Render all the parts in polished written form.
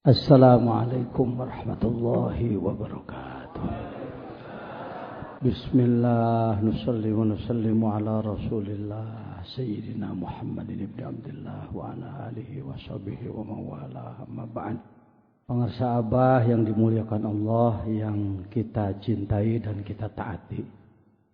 Assalamualaikum warahmatullahi wabarakatuh. Bismillah, nusalli wa nusallimu ala rasulillah Sayyidina Muhammadin ibn Abdullah wa ala alihi wa sahbihi wa mawala amma ba'd. Pengarsa Abah yang dimuliakan Allah, yang kita cintai dan kita taati.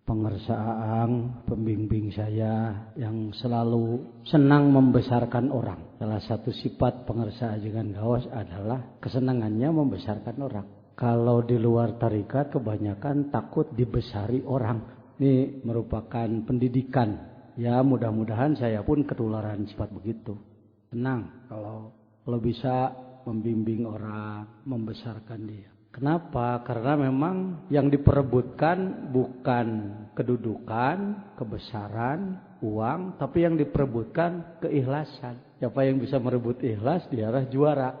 Pengarsa Aang, pembimbing saya yang selalu senang membesarkan orang. Salah satu sifat pengarsa Ajengan Gaos adalah kesenangannya membesarkan orang. Kalau di luar tarikat kebanyakan takut dibesari orang. Ini merupakan pendidikan. Ya, mudah-mudahan saya pun ketularan sifat begitu. Senang kalau bisa membimbing orang, membesarkan dia. Kenapa? Karena memang yang diperebutkan bukan kedudukan, kebesaran, uang, tapi yang diperebutkan keikhlasan. Siapa yang bisa merebut ikhlas, dialah juara.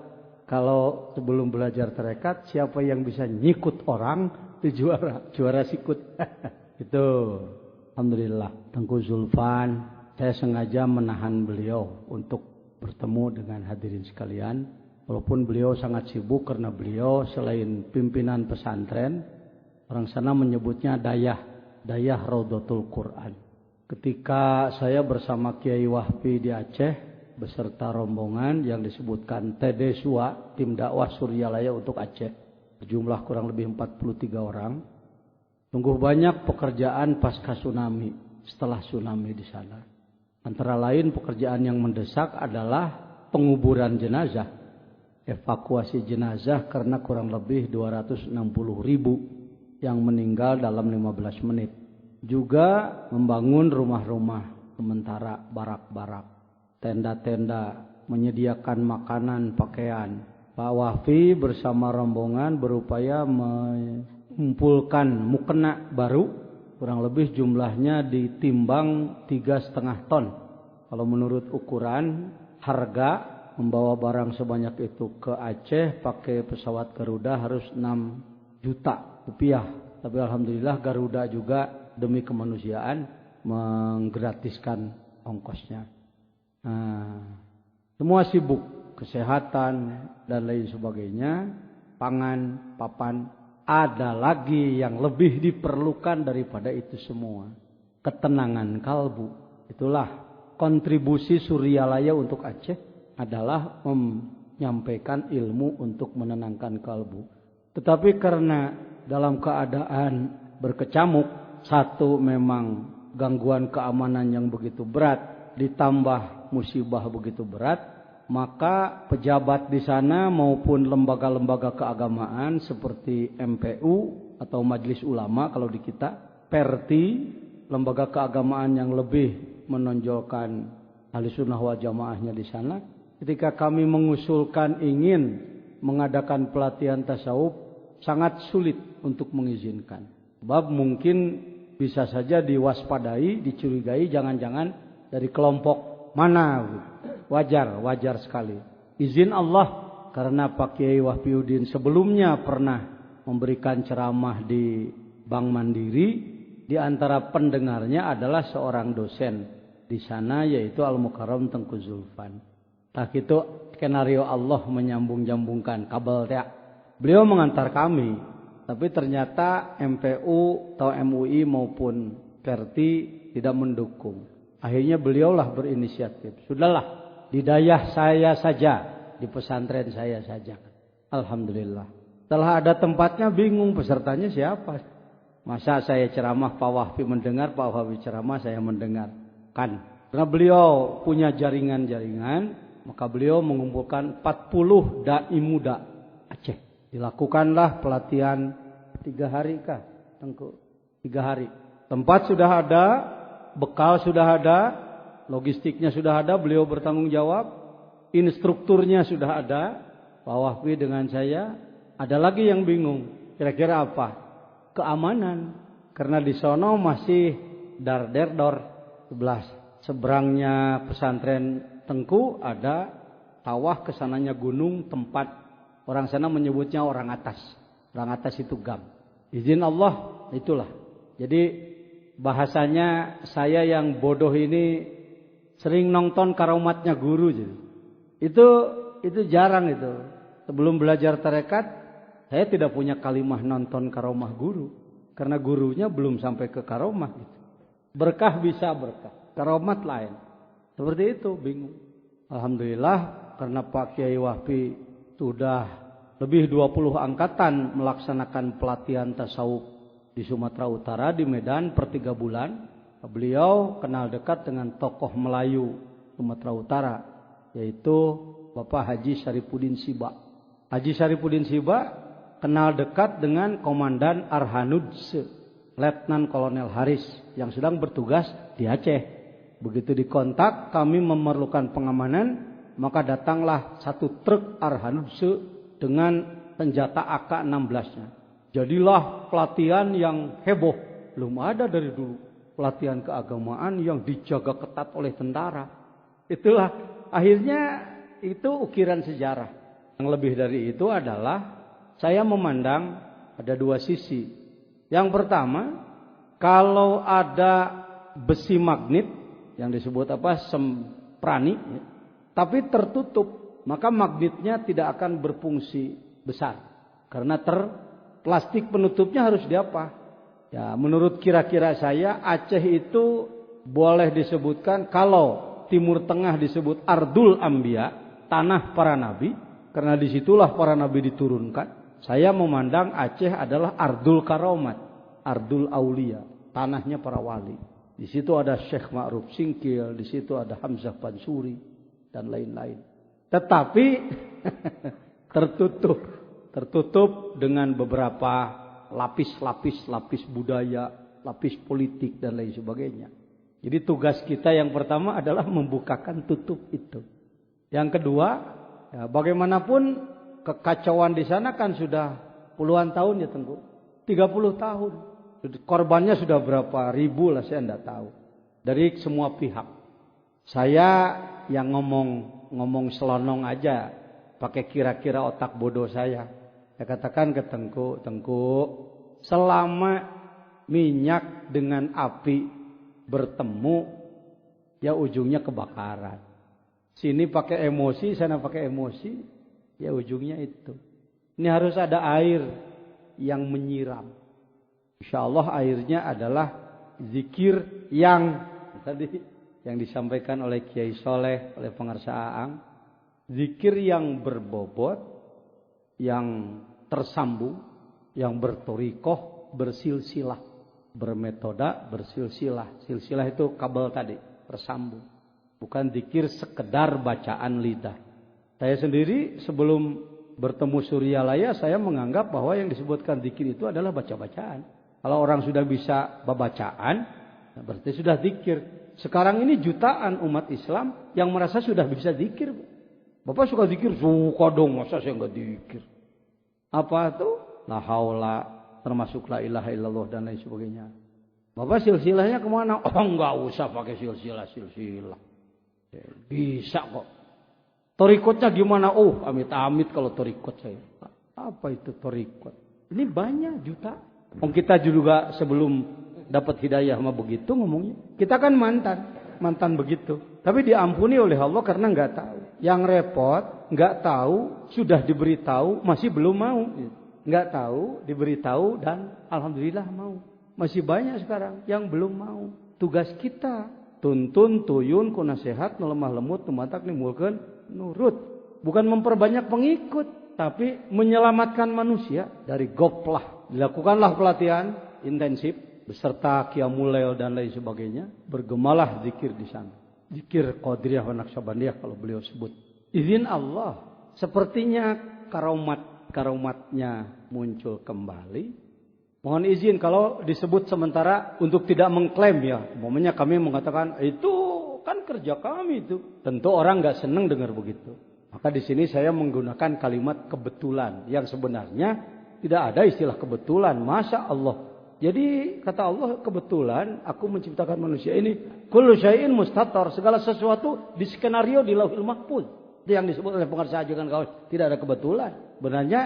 Kalau sebelum belajar tarekat, siapa yang bisa nyikut orang, itu juara sikut. Itu. Alhamdulillah. Tengku Zulfan, saya sengaja menahan beliau untuk bertemu dengan hadirin sekalian. Walaupun beliau sangat sibuk karena beliau selain pimpinan pesantren, orang sana menyebutnya dayah Raudatul Quran. Ketika saya bersama Kiai Wahbi di Aceh beserta rombongan yang disebutkan TD SUA, tim dakwah Suryalaya untuk Aceh, berjumlah kurang lebih 43 orang. Sungguh banyak pekerjaan pasca tsunami, setelah tsunami di sana. Antara lain pekerjaan yang mendesak adalah penguburan jenazah. Evakuasi jenazah karena kurang lebih 260.000 yang meninggal dalam 15 menit. Juga membangun rumah-rumah sementara, barak-barak, tenda-tenda, menyediakan makanan, pakaian. Pak Wahfi bersama rombongan berupaya mengumpulkan mukena baru, kurang lebih jumlahnya ditimbang 3,5 ton. Kalau menurut ukuran harga membawa barang sebanyak itu ke Aceh pakai pesawat Garuda harus 6 juta rupiah. Tapi alhamdulillah Garuda juga demi kemanusiaan menggratiskan ongkosnya. Semua sibuk, kesehatan dan lain sebagainya, pangan, papan. Ada lagi yang lebih diperlukan daripada itu semua, ketenangan kalbu. Itulah kontribusi Suryalaya untuk Aceh, adalah menyampaikan ilmu untuk menenangkan kalbu. Tetapi karena dalam keadaan berkecamuk, satu memang gangguan keamanan yang begitu berat, ditambah musibah begitu berat, maka pejabat di sana maupun lembaga-lembaga keagamaan seperti MPU atau Majelis Ulama kalau di kita, PERTI, lembaga keagamaan yang lebih menonjolkan Ahlussunnah wal Jamaahnya di sana, ketika kami mengusulkan ingin mengadakan pelatihan tasawuf, sangat sulit untuk mengizinkan. Sebab mungkin bisa saja diwaspadai, dicurigai, jangan-jangan dari kelompok mana. Wajar sekali. Izin Allah, karena Pak Kiai Wahbiuddin sebelumnya pernah memberikan ceramah di Bank Mandiri. Di antara pendengarnya adalah seorang dosen di sana, yaitu Al-Mukarram Tengku Zulfan. Tak itu skenario Allah menyambung-jambungkan kabel ya. Beliau mengantar kami, tapi ternyata MPU atau MUI maupun PERTI tidak mendukung. Akhirnya beliaulah berinisiatif. Sudahlah, di dayah saya saja, di pesantren saya saja. Alhamdulillah. Setelah ada tempatnya bingung pesertanya siapa. Masa saya ceramah Pak Wahbi mendengar, Pak Wahbi ceramah saya mendengar. Kan, karena beliau punya jaringan-jaringan, maka beliau mengumpulkan 40 dai muda Aceh. Dilakukanlah pelatihan 3 hari kah? 3 hari. Tempat sudah ada, bekal sudah ada, logistiknya sudah ada, beliau bertanggung jawab, instrukturnya sudah ada, Pak Wahbi dengan saya. Ada lagi yang bingung, kira-kira apa? Keamanan. Karena di sono masih dar-der-dor 11. Seberangnya pesantren Tengku ada kawah, kesananya gunung, tempat orang sana menyebutnya orang atas. Orang atas itu gam. Izin Allah itulah. Jadi bahasanya saya yang bodoh ini sering nonton karomatnya guru. Itu jarang itu. sebelum belajar tarekat, saya tidak punya kalimah nonton karomah guru. Karena gurunya belum sampai ke karomah. Gitu. Berkah bisa berkah, karomat lain. Seperti itu, bingung. Alhamdulillah, karena Pak Kiai Wahbi sudah lebih 20 angkatan melaksanakan pelatihan tasawuf di Sumatera Utara, di Medan per 3 bulan. Beliau kenal dekat dengan tokoh Melayu Sumatera Utara, yaitu Bapak Haji Syarifuddin Siba. Haji Syarifuddin Siba kenal dekat dengan Komandan Arhanud, Letnan Kolonel Haris yang sedang bertugas di Aceh. Begitu dikontak, kami memerlukan pengamanan, maka datanglah 1 truk Arhanud dengan senjata AK-16-nya. Jadilah pelatihan yang heboh, belum ada dari dulu. Pelatihan keagamaan yang dijaga ketat oleh tentara. Itulah akhirnya itu ukiran sejarah. Yang lebih dari itu adalah saya memandang ada 2 sisi. Yang pertama, kalau ada besi magnet yang disebut semprani, tapi tertutup, maka magnetnya tidak akan berfungsi besar. Karena plastik penutupnya harus diapa? Ya, menurut kira-kira saya, Aceh itu boleh disebutkan, kalau Timur Tengah disebut Ardul Anbiya, tanah para nabi, karena disitulah para nabi diturunkan. Saya memandang Aceh adalah Ardul Karomat, Ardul Aulia, tanahnya para wali. Di situ ada Syekh Ma'ruf Singkil, di situ ada Hamzah Pansuri, dan lain-lain. Tetapi tertutup dengan beberapa lapis budaya, lapis politik, dan lain sebagainya. Jadi tugas kita yang pertama adalah membukakan tutup itu. Yang kedua, ya, bagaimanapun kekacauan di sana kan sudah puluhan tahun ya Tengku. 30 tahun. Korbannya sudah berapa ribu lah, saya tidak tahu. Dari semua pihak. Saya yang ngomong selonong aja, pakai kira-kira otak bodoh saya. Saya katakan ke Tengku, selama minyak dengan api bertemu, ya ujungnya kebakaran. Sini pakai emosi, sana pakai emosi, ya ujungnya itu. Ini harus ada air yang menyiram. Insya Allah airnya adalah zikir yang tadi yang disampaikan oleh Kiai Soleh, oleh Pengarsa Aang. Zikir yang berbobot, yang tersambung, yang bertorikoh, bersilsilah, bermetoda, bersilsilah. Silsilah itu kabel tadi, tersambung. Bukan zikir sekedar bacaan lidah. Saya sendiri sebelum bertemu Suryalaya, saya menganggap bahwa yang disebutkan zikir itu adalah baca-bacaan. Kalau orang sudah bisa bacaan, berarti sudah zikir. Sekarang ini jutaan umat Islam yang merasa sudah bisa zikir. Bapak suka zikir? Suka dong, masa saya enggak zikir? Apa itu? La haula, termasuk la ilaha illallah dan lain sebagainya. Bapak silsilahnya kemana? Oh, enggak usah pakai silsilah. Bisa kok. Torikotnya gimana? Oh, amit-amit kalau torikot saya. Apa itu torikot? Ini banyak juta. Kita juga sebelum dapat hidayah mah begitu ngomongnya. Kita kan mantan begitu. Tapi diampuni oleh Allah karena nggak tahu. Yang repot, nggak tahu, sudah diberitahu, masih belum mau. Nggak tahu, diberitahu dan alhamdulillah mau. Masih banyak sekarang yang belum mau. Tugas kita tuntun tuyun ku nasihat nu lemah lemut tumatak nimulkeun nurut. Bukan memperbanyak pengikut, tapi menyelamatkan manusia dari goplah. Dilakukanlah pelatihan intensif beserta qiyamul lail dan lain sebagainya. Bergemalah zikir di sana. Zikir Qadiriyah wa Naqsyabandiyah kalau beliau sebut. Izin Allah, sepertinya karomatnya muncul kembali. Mohon izin kalau disebut sementara untuk tidak mengklaim ya. Umpamanya kami mengatakan itu kan kerja kami itu. Tentu orang nggak senang dengar begitu. Maka di sini saya menggunakan kalimat kebetulan yang sebenarnya tidak ada istilah kebetulan. Masya Allah. Jadi kata Allah kebetulan aku menciptakan manusia ini. Kullu syai'in mustatar. Segala sesuatu di skenario di Lauhul Mahfuz. Itu yang disebut oleh Pengarsa Ajukan Kaus. Tidak ada kebetulan. Benarnya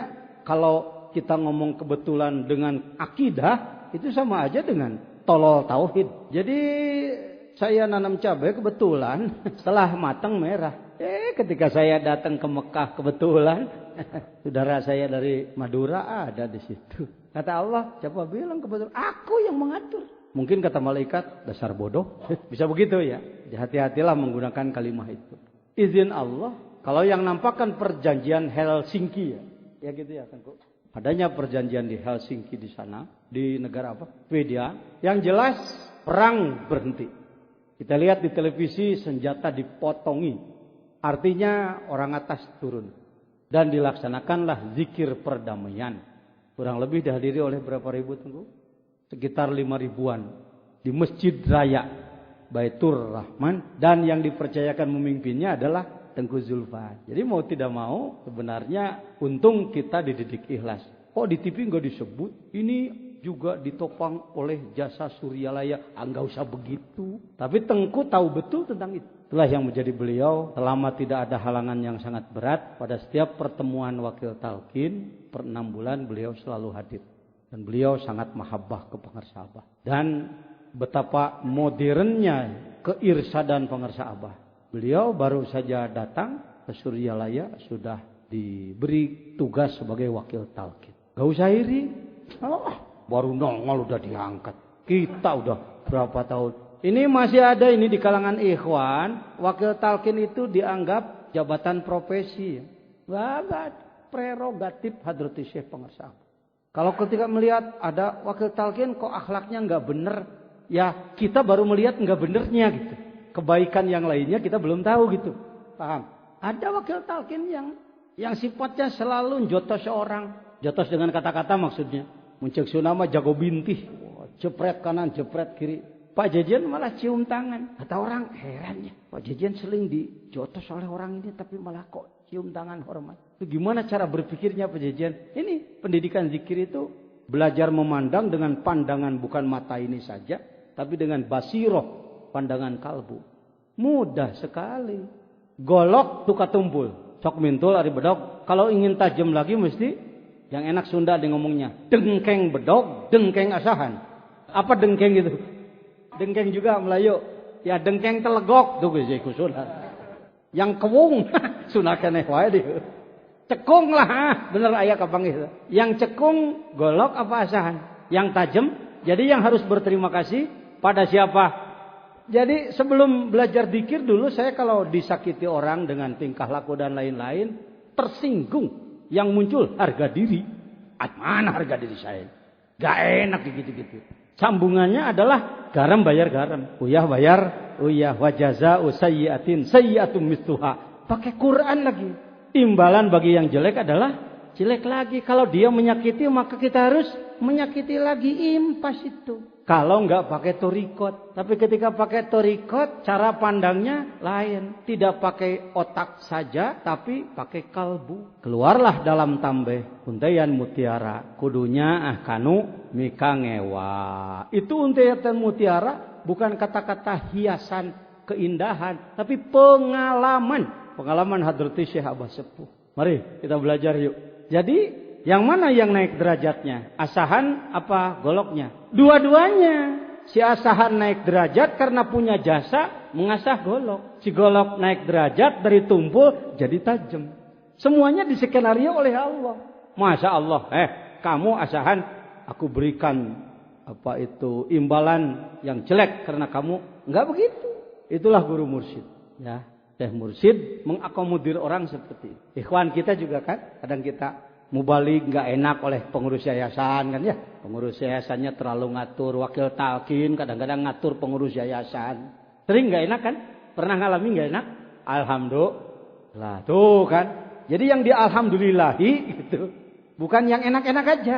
kalau kita ngomong kebetulan dengan akidah. Itu sama aja dengan tolol tauhid. Jadi saya nanam cabai kebetulan setelah matang merah. Ketika saya datang ke Mekah kebetulan saudara saya dari Madura ada di situ. Kata Allah, siapa bilang kebetulan? Aku yang mengatur. Mungkin kata malaikat, dasar bodoh. Bisa begitu ya. Hati-hatilah menggunakan kalimat itu. Izin Allah. Kalau yang nampakkan perjanjian Helsinki ya gitu ya Tengku. Adanya perjanjian di Helsinki di sana, di negara apa? Swedia. Yang jelas perang berhenti. Kita lihat di televisi senjata dipotongi. Artinya orang atas turun. Dan dilaksanakanlah zikir perdamaian. Kurang lebih dihadiri oleh berapa ribu Tengku? Sekitar 5.000-an. Di Masjid Raya Baitur Rahman. Dan yang dipercayakan memimpinnya adalah Tengku Zulfan. Jadi mau tidak mau sebenarnya untung kita dididik ikhlas. Kok di TV nggak disebut? Ini juga ditopang oleh jasa Suryalaya. Nggak usah begitu. Tapi Tengku tahu betul tentang itu. Itulah yang menjadi beliau selama tidak ada halangan yang sangat berat. Pada setiap pertemuan wakil talqin per 6 bulan beliau selalu hadir. Dan beliau sangat mahabbah ke pengarsa Abah. Dan betapa modernnya keirsadan pengarsa Abah. Beliau baru saja datang ke Suryalaya sudah diberi tugas sebagai wakil talqin. Gak usah iri. Baru nongol udah diangkat. Kita udah berapa tahun. Ini masih ada ini di kalangan ikhwan. Wakil talqin itu dianggap jabatan profesi. Gak prerogatif Hadrati Syekh pengarsa Abah. Kalau ketika melihat ada wakil talqin kok akhlaknya nggak bener, ya kita baru melihat nggak benernya gitu. Kebaikan yang lainnya kita belum tahu gitu. Paham? Ada wakil talqin yang sifatnya selalu jotos seorang. Jotos dengan kata-kata maksudnya. Muncul nama jago bintih. Jepret kanan, jepret kiri. Pak Jejen malah cium tangan. Kata orang herannya. Pak Jejen sering dijotos oleh orang ini tapi malah kok cium tangan hormat. Itu gimana cara berpikirnya Pak Jejen? Ini pendidikan zikir itu belajar memandang dengan pandangan bukan mata ini saja. Tapi dengan basiroh, pandangan kalbu. Mudah sekali. Golok tuka tumpul. Sok mintul ari bedog. Kalau ingin tajam lagi mesti yang enak Sunda di ngomongnya. Dengkeng bedog, dengkeng asahan. Apa dengkeng gitu? Dengkeng juga Melayu. Ya dengkeng telegok. Tuh gue Sunda. Yang kewung. Sunda keneh wae dia. Cekung lah. Bener ayah kapanggih. Yang cekung golok apa asahan? Yang tajam. Jadi yang harus berterima kasih pada siapa? Jadi sebelum belajar zikir dulu saya kalau disakiti orang dengan tingkah laku dan lain-lain. Tersinggung. Yang muncul harga diri. Mana harga diri saya? Gak enak gitu-gitu. Sambungannya adalah garam bayar garam. Uyah bayar uyah. Wajaza usayyatin sayyatum mistuha. Pakai Quran lagi. Imbalan bagi yang jelek adalah jelek lagi. Kalau dia menyakiti maka kita harus menyakiti lagi. Impas itu. Kalau nggak pakai torikot. Tapi ketika pakai torikot cara pandangnya lain. Tidak pakai otak saja tapi pakai kalbu. Keluarlah dalam tambeh untayan mutiara. Kudunya kanu mika ngewa. Itu untayan mutiara bukan kata-kata hiasan keindahan. Tapi pengalaman. Pengalaman Hadrati Syekh Abah Sepuh. Mari kita belajar yuk. Jadi yang mana yang naik derajatnya? Asahan apa goloknya? Dua-duanya. Si asahan naik derajat karena punya jasa mengasah golok. Si golok naik derajat dari tumpul jadi tajam. Semuanya diskenario oleh Allah. Masya Allah. Kamu asahan aku berikan apa itu imbalan yang jelek karena kamu. Enggak begitu. Itulah guru mursyid. Ya. Syekh mursyid mengakomodir orang seperti itu. Ikhwan kita juga kan kadang kita mubalik nggak enak oleh pengurus yayasan kan ya. Pengurus yayasannya terlalu ngatur. Wakil talqin kadang-kadang ngatur pengurus yayasan. Sering nggak enak kan? Pernah ngalami nggak enak? Alhamdulillah. Tuh kan. Jadi yang dialhamdulillahi gitu. Bukan yang enak-enak aja.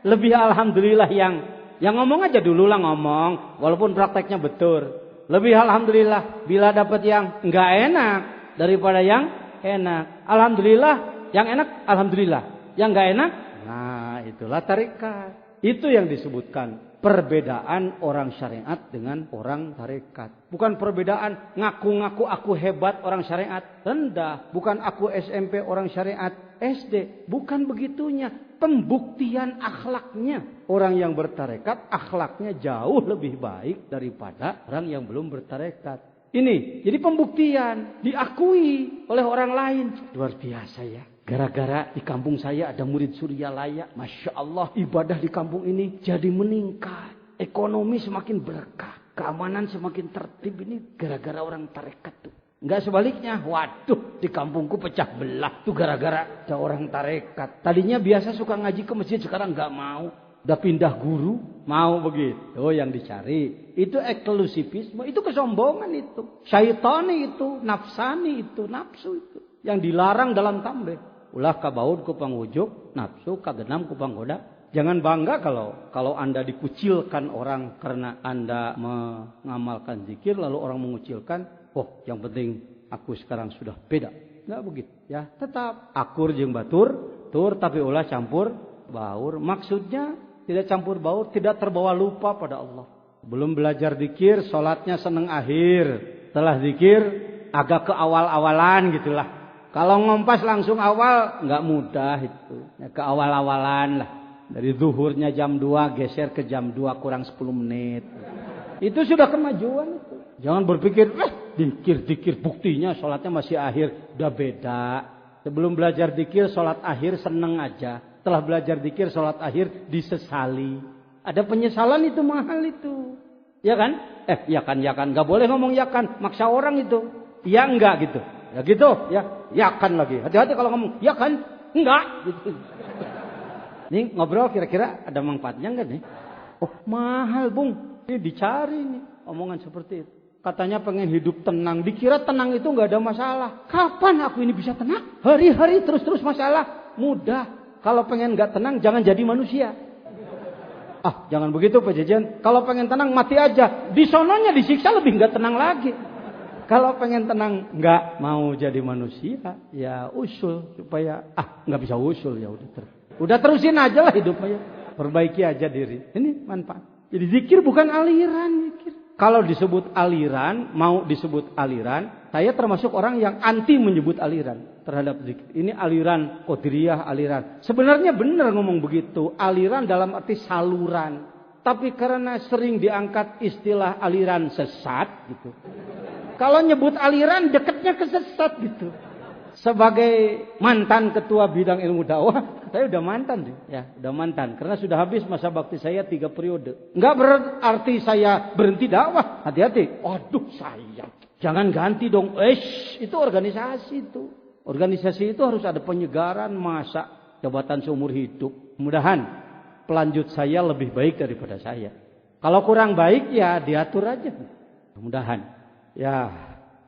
Lebih alhamdulillah yang ngomong aja dulu lah ngomong. Walaupun prakteknya betul. Lebih alhamdulillah bila dapat yang nggak enak daripada yang enak. Alhamdulillah yang enak alhamdulillah. Yang nggak enak, nah itulah tarekat. Itu yang disebutkan perbedaan orang syariat dengan orang tarekat. Bukan perbedaan ngaku-ngaku aku hebat orang syariat. Rendah. Bukan aku SMP orang syariat SD. Bukan begitunya. Pembuktian akhlaknya. Orang yang bertarekat akhlaknya jauh lebih baik daripada orang yang belum bertarekat. Ini jadi pembuktian, diakui oleh orang lain. Luar biasa ya. Gara-gara di kampung saya ada murid Suryalaya. Masya Allah, ibadah di kampung ini jadi meningkat. Ekonomi semakin berkah. Keamanan semakin tertib ini gara-gara orang tarekat tuh. Enggak sebaliknya. Waduh, di kampungku pecah belah tuh gara-gara ada orang tarekat. Tadinya biasa suka ngaji ke masjid, sekarang enggak mau. Udah pindah guru, mau begitu. Oh, yang dicari itu eksklusivisme, itu kesombongan itu. Syaitani itu, nafsani itu, nafsu itu. Yang dilarang dalam tambeh. Ulah kabaud ku pangujuk, nafsu kagenam ku panggoda. Jangan bangga kalau Anda dikucilkan orang karena Anda mengamalkan zikir, lalu orang mengucilkan. Oh, yang penting aku sekarang sudah beda. Enggak begitu ya. Tetap akur jeung batur, tur tapi ulah campur baur. Maksudnya tidak campur baur, tidak terbawa lupa pada Allah. Belum belajar zikir, sholatnya seneng akhir. Setelah zikir, agak ke awal-awalan gitulah. Kalau ngompas langsung awal, nggak mudah itu. Ya, ke awal-awalan lah. Dari zuhurnya jam 2, geser ke jam 2 kurang 10 menit. Itu sudah kemajuan itu. Jangan berpikir, zikir buktinya sholatnya masih akhir. Udah beda. Sebelum belajar zikir, sholat akhir seneng aja. Setelah belajar zikir, sholat akhir disesali. Ada penyesalan itu mahal itu. Ya kan? Ya kan. Gak boleh ngomong ya kan. Maksa orang itu. Ya enggak gitu. Ya gitu. Ya kan lagi. Hati-hati kalau ngomong ya kan. Enggak. Gitu. Nih ngobrol kira-kira ada manfaatnya enggak nih? Oh mahal bung. Ini dicari nih. Omongan seperti itu. Katanya pengen hidup tenang. Dikira tenang itu enggak ada masalah. Kapan aku ini bisa tenang? Hari-hari terus-terus masalah. Mudah. Kalau pengen nggak tenang, jangan jadi manusia. Jangan begitu Pak Jajan. Kalau pengen tenang, mati aja. Di sononya disiksa lebih nggak tenang lagi. Kalau pengen tenang, nggak mau jadi manusia, ya usul supaya nggak bisa usul ya udah terusin aja lah hidupnya. Perbaiki aja diri. Ini manfaat. Jadi zikir bukan aliran, zikir. Kalau disebut aliran, mau disebut aliran, saya termasuk orang yang anti menyebut aliran terhadap zikir. Ini aliran Qadiriyah, aliran. Sebenarnya benar ngomong begitu, aliran dalam arti saluran. Tapi karena sering diangkat istilah aliran sesat gitu. Kalau nyebut aliran dekatnya ke sesat gitu. Sebagai mantan ketua bidang ilmu dakwah, saya udah mantan deh. Ya, udah mantan. Karena sudah habis masa bakti saya 3 periode. Enggak berarti saya berhenti dakwah. Hati-hati. Aduh sayang. Jangan ganti dong. Itu organisasi itu. Organisasi itu harus ada penyegaran masa jabatan seumur hidup. Mudah-mudahan pelanjut saya lebih baik daripada saya. Kalau kurang baik ya diatur aja. Mudah-mudahan. Ya,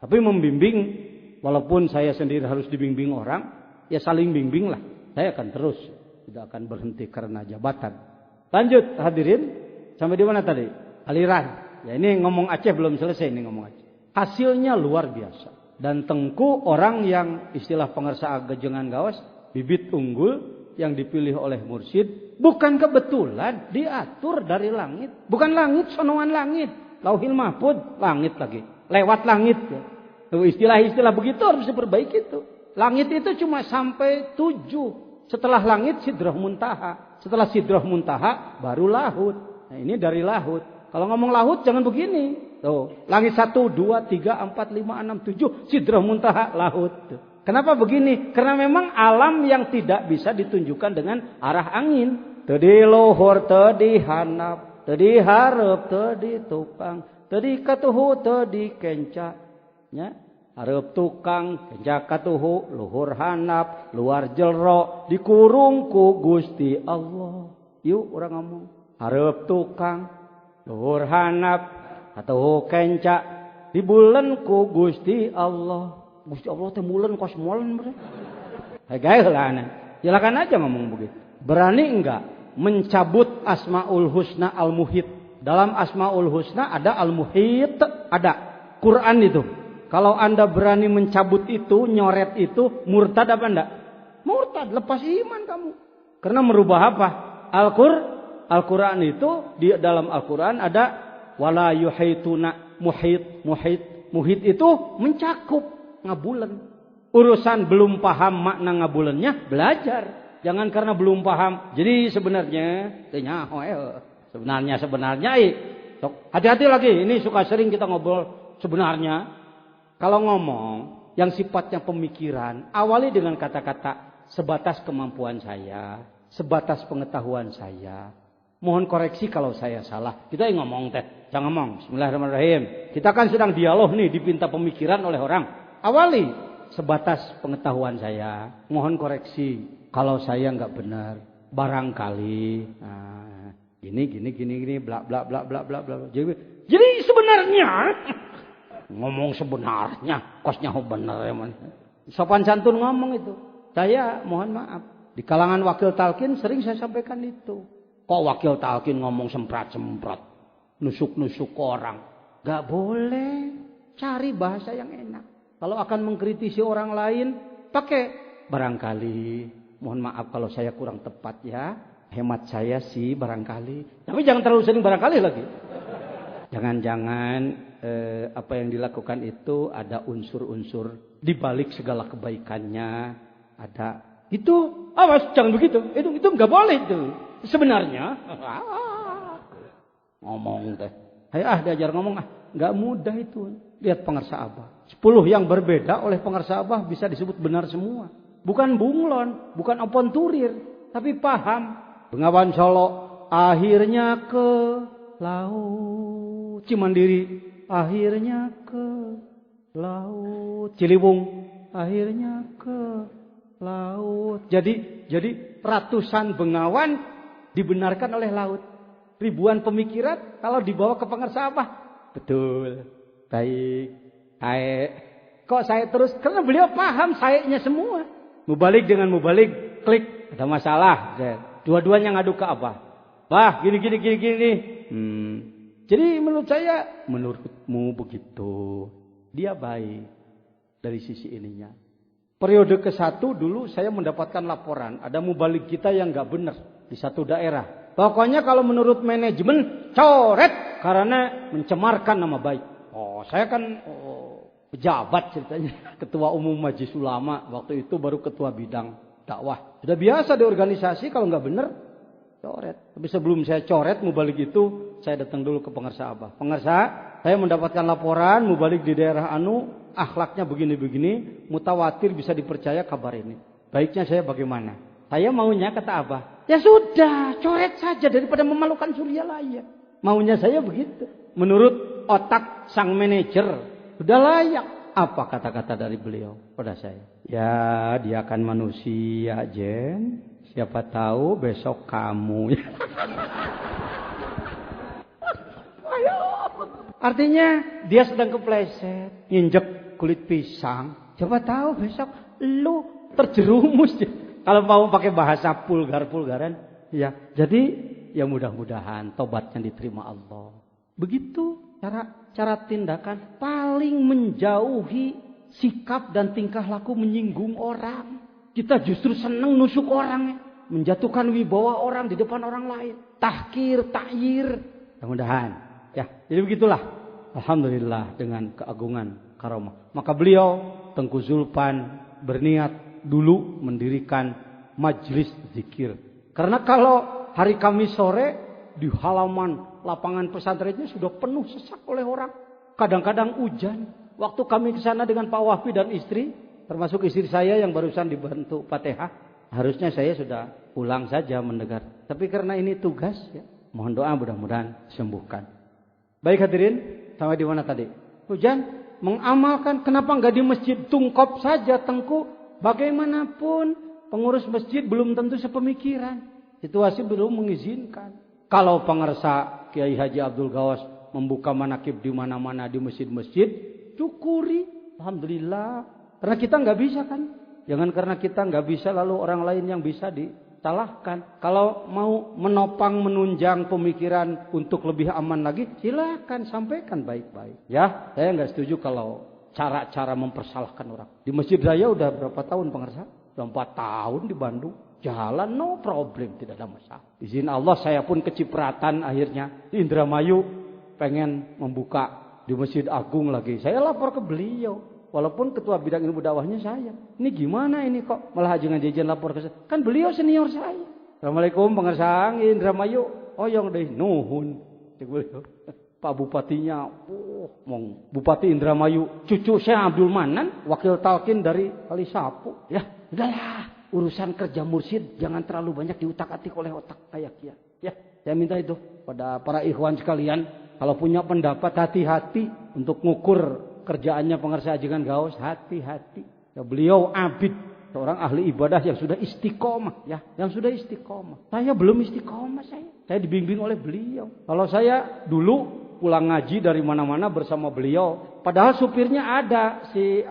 tapi membimbing. Walaupun saya sendiri harus dibimbing orang, ya saling bimbing lah. Saya akan terus, tidak akan berhenti karena jabatan. Lanjut hadirin, sampai di mana tadi? Aliran. Ya ini ngomong Aceh belum selesai ini ngomong Aceh. Hasilnya luar biasa. Dan Tengku orang yang istilah pengersa gejengan gawas, bibit unggul yang dipilih oleh mursyid. Bukan kebetulan, diatur dari langit. Bukan langit, sonoan langit. Lauhil mahfud, langit lagi. Lewat langit ya. Istilah-istilah begitu harus diperbaiki itu. Langit itu cuma sampai 7. Setelah langit Sidrah Muntaha. Setelah Sidrah Muntaha baru lahut. Nah ini dari lahut. Kalau ngomong lahut jangan begini. Tuh, langit 1, 2, 3, 4, 5, 6, 7. Sidrah Muntaha lahut. Tuh. Kenapa begini? Karena memang alam yang tidak bisa ditunjukkan dengan arah angin. Tadi lohor, tadi hanap, tadi harap, tadi tukang, tadi katuhu, tadi kencak. Ya, hareup tukang, kenca katuhu, luhur hanap, luar jelro, dikurung ku Gusti Allah. Yuk orang ngomong, hareup tukang, luhur hanap, katuhu kenca, dibulen ku Gusti Allah. Gusti Allah teh bulen kos molen bre. Silakan aja ngomong begitu. Berani enggak mencabut Asmaul Husna Al-Muhit? Dalam Asmaul Husna ada Al-Muhit, ada Quran itu. Kalau Anda berani mencabut itu, nyoret itu, murtad apa enggak? Murtad, lepas iman kamu. Karena merubah apa? Al-Quran itu, di dalam Al-Quran ada wala yuhituna muhit itu mencakup ngabulen. Urusan belum paham makna ngabulennya, belajar. Jangan karena belum paham. Jadi sebenarnya hati-hati lagi. Ini suka sering kita ngobrol sebenarnya kalau ngomong yang sifatnya pemikiran, awali dengan kata-kata sebatas kemampuan saya, sebatas pengetahuan saya. Mohon koreksi kalau saya salah. Kita yang ngomong teh, jangan ngomong. Bismillahirrahmanirrahim. Kita kan sedang dialog nih, dipinta pemikiran oleh orang. Awali sebatas pengetahuan saya. Mohon koreksi kalau saya nggak benar. Barangkali. Nah, gini, bla bla bla bla bla bla. Jadi sebenarnya ngomong sebenarnya, kosnya benar emang. Sopan santun ngomong itu. Saya mohon maaf. Di kalangan wakil talqin sering saya sampaikan itu. Kok wakil talqin ngomong semprat-semprat, nusuk-nusuk orang. Gak boleh. Cari bahasa yang enak. Kalau akan mengkritisi orang lain, pakai barangkali. Mohon maaf kalau saya kurang tepat ya. Hemat saya sih barangkali. Tapi jangan terlalu sering barangkali lagi. Jangan-jangan apa yang dilakukan itu ada unsur-unsur di balik segala kebaikannya. Ada itu. Awas, jangan begitu. Itu nggak boleh itu. Sebenarnya ngomong teh. Diajar ngomong nggak mudah itu. Lihat pengarsa Abah. 10 yang berbeda oleh pengarsa Abah bisa disebut benar semua. Bukan bunglon, bukan opon turir, tapi paham. Bengawan Solo akhirnya ke laut. Cimandiri akhirnya ke laut. Ciliwung akhirnya ke laut. Jadi ratusan bengawan dibenarkan oleh laut. Ribuan pemikiran kalau dibawa ke pengarsa Abah. Betul. Baik. Kok saya terus? Karena beliau paham sayanya semua. Mubalik dengan mubalik, klik. Ada masalah. Dua-duanya ngadu ke Abah. Bah, gini. Jadi menurut saya, menurutmu begitu. Dia baik. Dari sisi ininya. Periode ke-1 dulu saya mendapatkan laporan. Ada mubalik kita yang gak benar. Di satu daerah. Pokoknya kalau menurut manajemen coret karena mencemarkan nama baik. Saya kan pejabat ceritanya. Ketua Umum Majelis Ulama. Waktu itu baru ketua bidang dakwah. Sudah biasa di organisasi kalau nggak benar coret. Tapi sebelum saya coret mubalik itu saya datang dulu ke pengarsa Abah. Pengarsa, saya mendapatkan laporan mubalik di daerah anu akhlaknya begini-begini, mutawatir bisa dipercaya kabar ini. Baiknya saya bagaimana? Saya maunya kata Abah, ya sudah, coret saja daripada memalukan Surya layak. Maunya saya begitu. Menurut otak sang manajer, sudah layak. Apa kata-kata dari beliau pada saya? Ya, dia kan manusia, Jen. Siapa tahu besok kamu. Artinya dia sedang kepleset, nginjek kulit pisang. Siapa tahu besok lu terjerumus. Kalau mau pakai bahasa vulgaran, ya. Jadi ya mudah-mudahan tobatnya diterima Allah. Begitu cara tindakan paling menjauhi sikap dan tingkah laku menyinggung orang. Kita justru senang nusuk orang, menjatuhkan wibawa orang di depan orang lain. Tahkir, takyir. Mudah-mudahan. Ya, jadi begitulah. Alhamdulillah dengan keagungan karamah. Maka beliau Tengku Zulpan berniat dulu mendirikan majelis zikir. Karena kalau hari Kamis sore di halaman lapangan pesantrennya sudah penuh sesak oleh orang. Kadang-kadang hujan. Waktu kami ke sana dengan Pak Wahfi dan istri, termasuk istri saya yang barusan dibantu Fatihah, harusnya saya sudah pulang saja mendengar. Tapi karena ini tugas, ya, mohon doa mudah-mudahan disembuhkan. Baik hadirin, sampai di mana tadi? Hujan, mengamalkan. Kenapa nggak di masjid Tungkop saja, Tengku? Bagaimanapun pengurus masjid belum tentu sepemikiran. Situasi belum mengizinkan. Kalau pengarsa Kiai Haji Abdul Gawas membuka manakib di mana-mana di masjid-masjid, syukuri. Alhamdulillah. Karena kita nggak bisa kan. Jangan karena kita nggak bisa lalu orang lain yang bisa disalahkan. Kalau mau menopang, menunjang pemikiran untuk lebih aman lagi, silakan sampaikan baik-baik. Ya, saya nggak setuju kalau cara-cara mempersalahkan orang. Di Masjid Raya udah berapa tahun pengarsa? Udah 4 tahun di Bandung. Jalan no problem, tidak ada masalah. Izin Allah saya pun kecipratan akhirnya. Di Indramayu pengen membuka di Masjid Agung lagi. Saya lapor ke beliau. Walaupun ketua bidang ilmu dakwahnya saya. Ini gimana ini kok malah jangan jajan lapor ke saya. Kan beliau senior saya. Assalamualaikum pengarsa Indramayu. Oh yang deh nuhun. Pak Bupatinya, Bupati Indramayu, cucu saya Abdul Manan, wakil talkin dari Kalisapu. Ya, udahlah, urusan kerja mursyid jangan terlalu banyak diutak-atik oleh otak kayak ya. Ya, saya minta itu pada para ikhwan sekalian, kalau punya pendapat hati-hati untuk ngukur kerjaannya pengarsa Ajengan Gaos, hati-hati. Ya, beliau abid, seorang ahli ibadah yang sudah istiqomah, ya, yang sudah istiqomah. Saya belum istiqomah saya dibimbing oleh beliau. Kalau saya dulu pulang ngaji dari mana-mana bersama beliau. Padahal supirnya ada si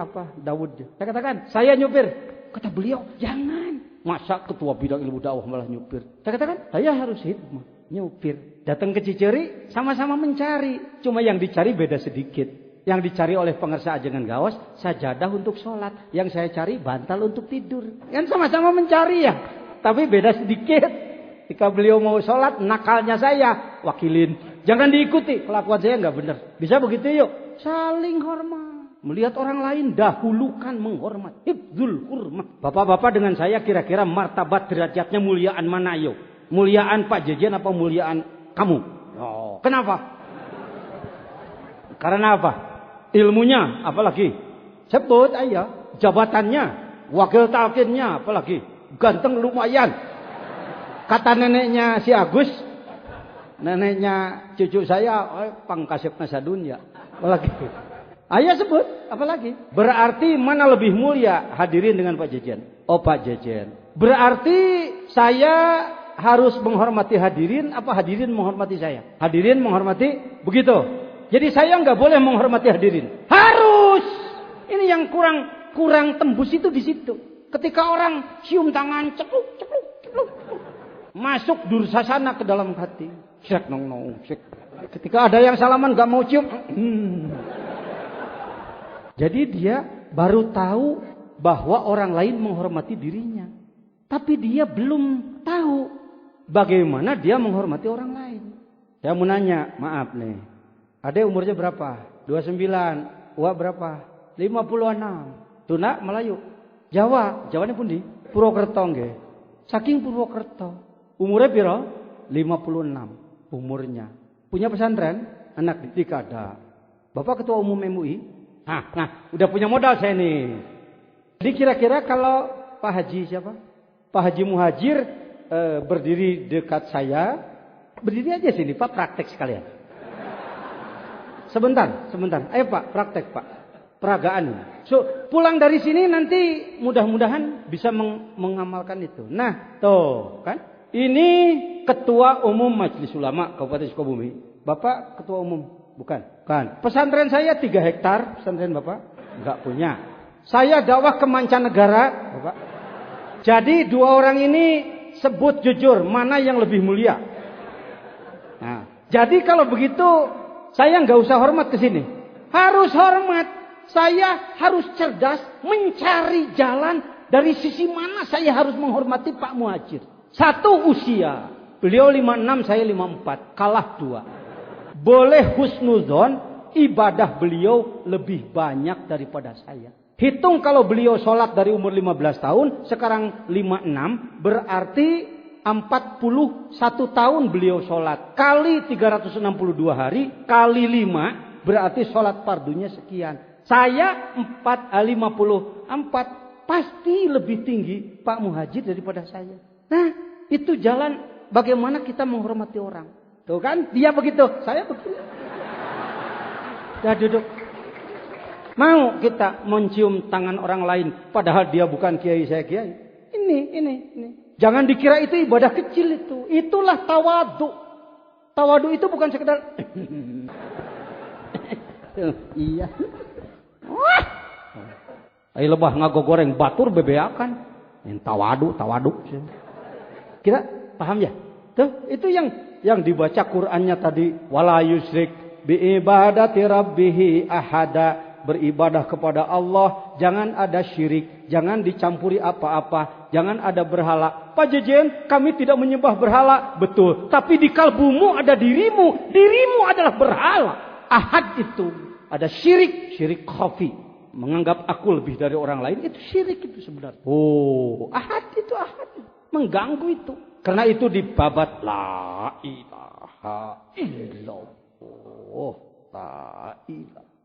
Daud. Saya katakan, saya nyupir. Kata beliau, jangan. Masa ketua bidang ilmu dakwah malah nyupir. Saya katakan, saya harus hidmah, nyupir. Datang ke Ciceri, sama-sama mencari. Cuma yang dicari beda sedikit. Yang dicari oleh pengarsa Ajengan Gaos, sajadah untuk sholat. Yang saya cari bantal untuk tidur. Kan sama-sama mencari ya. Tapi beda sedikit. Ketika beliau mau sholat, nakalnya saya wakilin. Jangan diikuti, kelakuan saya nggak benar. Bisa begitu yuk. Saling hormat. Melihat orang lain, dahulukan menghormat. Hifdzul hurmah. Bapak-bapak dengan saya kira-kira martabat derajatnya muliaan mana yuk? Muliaan Pak Jejen apa muliaan kamu? Oh, kenapa? Karena apa? Ilmunya, apalagi? Sebut aja. Jabatannya, wakil talkinnya, apalagi? Ganteng lumayan. Kata neneknya si Agus, neneknya cucu saya, pangkasepna sadunya. Apalagi? Ayah sebut, apalagi? Berarti mana lebih mulia hadirin dengan Pak Jejen? Oh Pak Jejen. Berarti saya harus menghormati hadirin, apa hadirin menghormati saya? Hadirin menghormati, begitu. Jadi saya nggak boleh menghormati hadirin. Harus. Ini yang kurang tembus itu di situ. Ketika orang cium tangan, cepluk. Masuk dursasana ke dalam hati. Syek nong. Ketika ada yang salaman gak mau cium. Jadi dia baru tahu bahwa orang lain menghormati dirinya. Tapi dia belum tahu bagaimana dia menghormati orang lain. Saya mau nanya, maaf nih. Ade umurnya berapa? 29. Uwa berapa? 56. Tuna Melayu. Jawanya pun di Purwokerto nggih. Saking Purwokerto. Umurnya piro? 56 umurnya. Punya pesantren, anak didik ada. Bapak ketua umum MUI. Nah, udah punya modal saya nih. Jadi kira-kira kalau Pak Haji siapa? Pak Haji Muhajir berdiri dekat saya. Berdiri aja sini, Pak, praktek sekalian. Sebentar. Ayo Pak, praktek Pak. Peragaan. So, pulang dari sini nanti mudah-mudahan bisa mengamalkan itu. Nah, tuh, kan? Ini ketua umum Majelis Ulama Kabupaten Sukabumi. Bapak ketua umum? Bukan. Kan. Pesantren saya 3 hektar. Pesantren Bapak? Enggak punya. Saya dakwah ke mancanegara. Bapak. Jadi 2 orang ini sebut jujur. Mana yang lebih mulia? Nah, jadi kalau begitu saya nggak usah hormat ke sini. Harus hormat. Saya harus cerdas mencari jalan dari sisi mana saya harus menghormati Pak Muhajir. 1 usia. Beliau 56, saya 54. Kalah 2. Boleh husnuzon, ibadah beliau lebih banyak daripada saya. Hitung kalau beliau sholat dari umur 15 tahun, sekarang 56, berarti 41 tahun beliau sholat. Kali 362 hari, kali 5, berarti sholat fardunya sekian. Saya 54, pasti lebih tinggi Pak Muhajir daripada saya. Nah, itu jalan bagaimana kita menghormati orang. Tuh kan, dia begitu, saya begitu. Dah duduk. Mau kita mencium tangan orang lain, padahal dia bukan kiai, saya kiai. Ini. Jangan dikira itu ibadah kecil itu. Itulah tawadu. Tawadu itu bukan sekedar. Iya. Wah. Ayo lebah ngago goreng batur bebeakan. Yang tawadu. Kira paham ya? Tuh, itu yang dibaca Qur'annya tadi, wala yusyrik bi ibadati rabbih ahada. Beribadah kepada Allah, jangan ada syirik, jangan dicampuri apa-apa, jangan ada berhala. Pak Jejen, kami tidak menyembah berhala, betul. Tapi di kalbumu ada dirimu adalah berhala. Ahad itu ada syirik khafi. Menganggap aku lebih dari orang lain, itu syirik itu sebenarnya. Oh, ahad itu ahad. Mengganggu itu. Karena itu dibabat la ilaha illallah.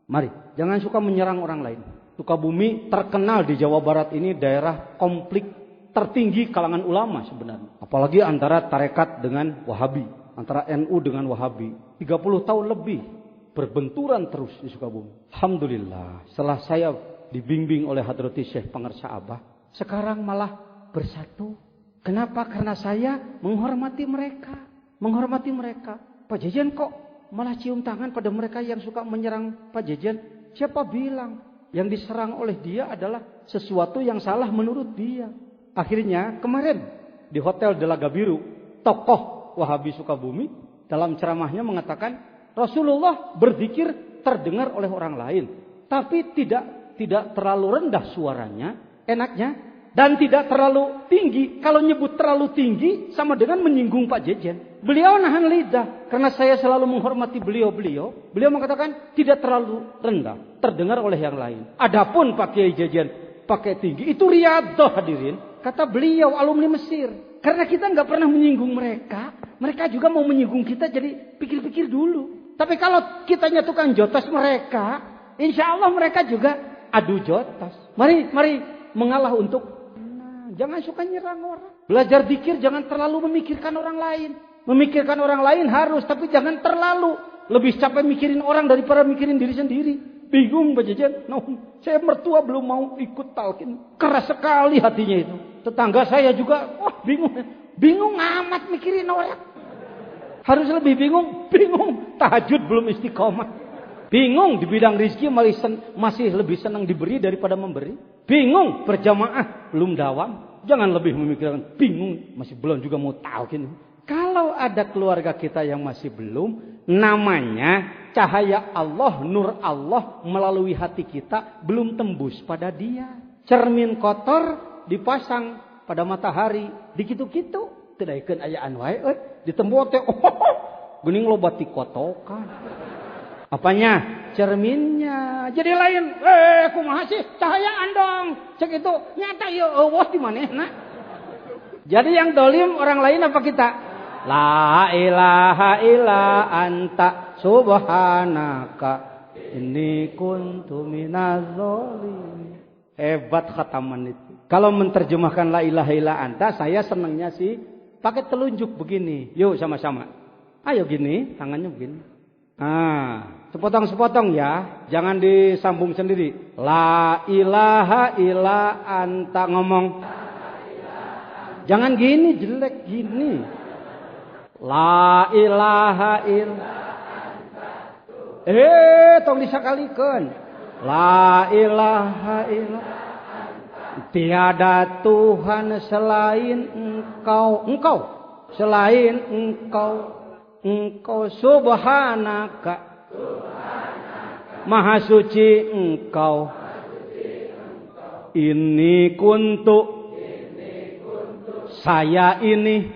Mari, jangan suka menyerang orang lain. Sukabumi terkenal di Jawa Barat ini daerah konflik tertinggi kalangan ulama sebenarnya. Apalagi antara tarekat dengan Wahabi, antara NU dengan Wahabi. 30 tahun lebih berbenturan terus di Sukabumi. Alhamdulillah, setelah saya dibimbing oleh Hadrati Syekh Pangersa Abah, sekarang malah bersatu. Kenapa? Karena saya menghormati mereka. Menghormati mereka. Pak Jejen kok malah cium tangan pada mereka yang suka menyerang Pak Jejen? Siapa bilang? Yang diserang oleh dia adalah sesuatu yang salah menurut dia. Akhirnya kemarin di Hotel Delaga Biru, tokoh Wahabi Sukabumi dalam ceramahnya mengatakan Rasulullah berzikir terdengar oleh orang lain, tapi tidak terlalu rendah suaranya, enaknya, dan tidak terlalu tinggi. Kalau nyebut terlalu tinggi sama dengan menyinggung Pak Jejen. Beliau nahan lidah karena saya selalu menghormati beliau. Beliau mengatakan tidak terlalu rendah, terdengar oleh yang lain. Adapun Pak Kiai Jejen pakai tinggi, itu riyadhah hadirin. Kata beliau alumni Mesir. Karena kita nggak pernah menyinggung mereka, mereka juga mau menyinggung kita, jadi pikir-pikir dulu. Tapi kalau kitanya tukang jotos mereka, insya Allah mereka juga adu jotos. Mari mengalah untuk. Jangan suka nyerang orang. Belajar zikir jangan terlalu memikirkan orang lain. Memikirkan orang lain harus, tapi jangan terlalu. Lebih capek mikirin orang daripada mikirin diri sendiri. Bingung Pak Jejen. Saya mertua belum mau ikut talqin. Keras sekali hatinya itu. Tetangga saya juga, bingung. Bingung amat mikirin orang. Harus lebih bingung. Tahajud belum istiqomah. Bingung di bidang rezeki masih lebih senang diberi daripada memberi. Bingung berjamaah belum dawam. Jangan lebih memikirkan bingung masih belum juga mau talqin. Kalau ada keluarga kita yang masih belum, namanya cahaya Allah, nur Allah melalui hati kita belum tembus pada dia. Cermin kotor dipasang pada matahari, dikitu-kitu, tidak ikan ayaan wae, ditembote, gening loba ti kotokan. Apanya? Cerminnya. Jadi lain, kumaha sih cahayaan dong. Cek itu nyata ya eueuh di manehna. Jadi yang dolim orang lain apa kita? La ilaha illa anta subhanaka inni kuntu minaz zalimin. Hebat khataman itu. Kalau menterjemahkan la ilaha illa anta, saya senangnya sih pakai telunjuk begini. Yuk sama-sama. Ayo gini, tangannya begini. Sepotong-sepotong ya. Jangan disambung sendiri. La ilaha illa anta, ngomong. Jangan gini, jelek gini. La ilaha illa anta. Tong disakalikeun. La ilaha illa tiada Tuhan selain Engkau selain Engkau subhanaka maha suci Engkau. Ini kuntu saya ini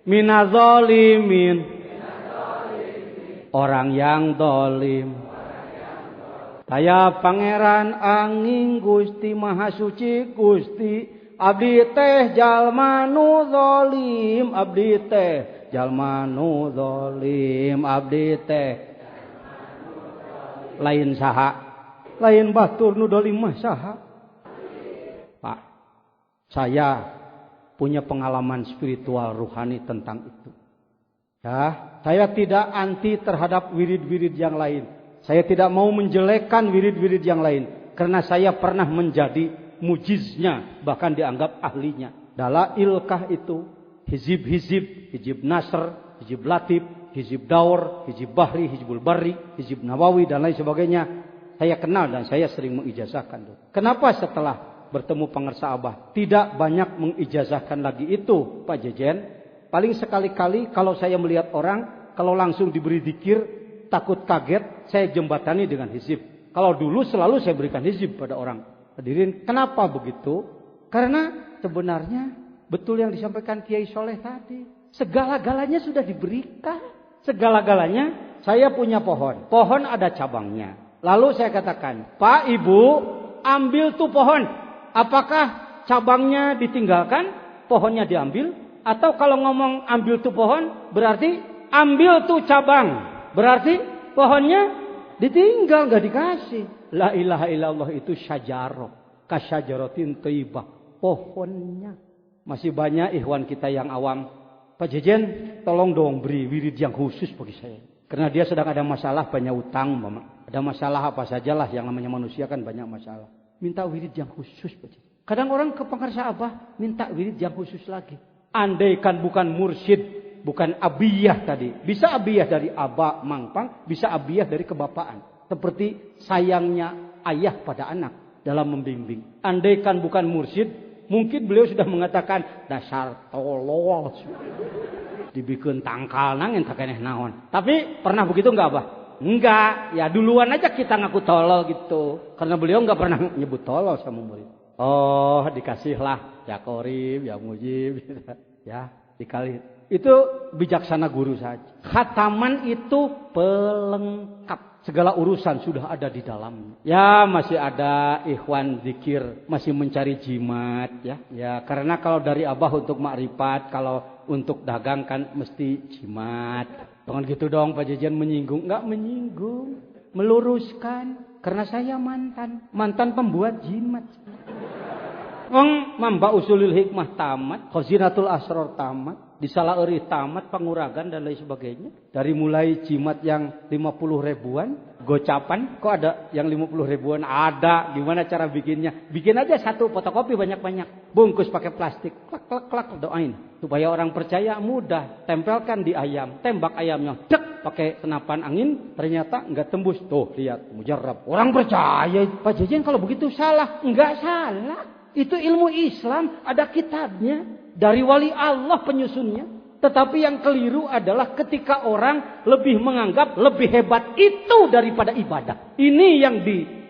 minazolimin orang yang dolim. Saya pangeran angin Gusti maha suci Gusti, abdi teh jalma nu zolim, abdi teh jalma nu zolim, abdi teh lain saha, lain batur nu dolim mah saha. Pak, saya punya pengalaman spiritual ruhani tentang itu. Ya, saya tidak anti terhadap wirid-wirid yang lain. Saya tidak mau menjelekkan wirid-wirid yang lain. Karena saya pernah menjadi mujiznya. Bahkan dianggap ahlinya. Dalailkah itu. Hizib-hizib. Hizib Nasr. Hizib Latif. Hizib Daur. Hizib Bahri. Hizbul Barri. Hizib Nawawi dan lain sebagainya. Saya kenal dan saya sering mengijazahkan. Kenapa setelah bertemu Pangersa Abah tidak banyak mengijazahkan lagi itu Pak Jejen? Paling sekali-kali kalau saya melihat orang, kalau langsung diberi zikir, takut kaget, saya jembatani dengan hizib. Kalau dulu selalu saya berikan hizib pada orang. Hadirin, kenapa begitu? Karena sebenarnya betul yang disampaikan Kiai Soleh tadi. Segala-galanya sudah diberikan. Segala-galanya, saya punya pohon. Pohon ada cabangnya. Lalu saya katakan, Pak Ibu, ambil tuh pohon. Apakah cabangnya ditinggalkan? pohonnya diambil. Atau kalau ngomong ambil tuh pohon, berarti ambil tuh cabang. Berarti pohonnya ditinggal, gak dikasih. La ilaha illallah itu syajaroh. Kasyajaratin thayyibah. Pohonnya. Masih banyak ikhwan kita yang awam. Pak Jejen, tolong dong beri wirid yang khusus bagi saya. Karena dia sedang ada masalah, banyak utang, Mama. Ada masalah apa sajalah, yang namanya manusia kan banyak masalah. Minta wirid yang khusus, Pak Jejen. Kadang orang ke pengarsa Abah, minta wirid yang khusus lagi. Andaikan bukan mursyid, bukan abiyah tadi. Bisa abiyah dari Abah Mangpang, bisa abiyah dari kebapaan. Seperti sayangnya ayah pada anak dalam membimbing. Andaikan bukan mursyid, mungkin beliau sudah mengatakan dasar tolol. Dibikin tangkal nangin kakeneh naon. Tapi pernah begitu enggak, Abah? Enggak. Ya duluan aja kita ngaku tolol gitu. Karena beliau enggak pernah nyebut tolol sama murid. Oh, dikasihlah ya Qorib, ya Mujib, ya dikali. Itu bijaksana guru saja. Khataman itu pelengkap. Segala urusan sudah ada di dalamnya. Ya masih ada ikhwan zikir, masih mencari jimat ya. Ya karena kalau dari Abah untuk makrifat, kalau untuk dagang kan mesti jimat. Jangan gitu dong Pak Jejen menyinggung. Enggak menyinggung, meluruskan. Karena saya mantan pembuat jimat. Mamba usulil hikmah tamat, khazinatul asrar tamat, disalah eurih tamat, panguragan dan lain sebagainya. Dari mulai jimat yang 50 ribuan, gocapan, kok ada yang 50 ribuan? Ada, gimana cara bikinnya? Bikin aja satu fotokopi banyak-banyak, bungkus pakai plastik, klak klak klak doain. Supaya orang percaya mudah, tempelkan di ayam, tembak ayamnya, dek pakai senapan angin, ternyata enggak tembus. Tuh lihat, mujarab. Orang percaya, Pak Jejen kalau begitu salah, enggak salah. Itu ilmu Islam, ada kitabnya. Dari wali Allah penyusunnya. Tetapi yang keliru adalah ketika orang lebih menganggap lebih hebat itu daripada ibadah. Ini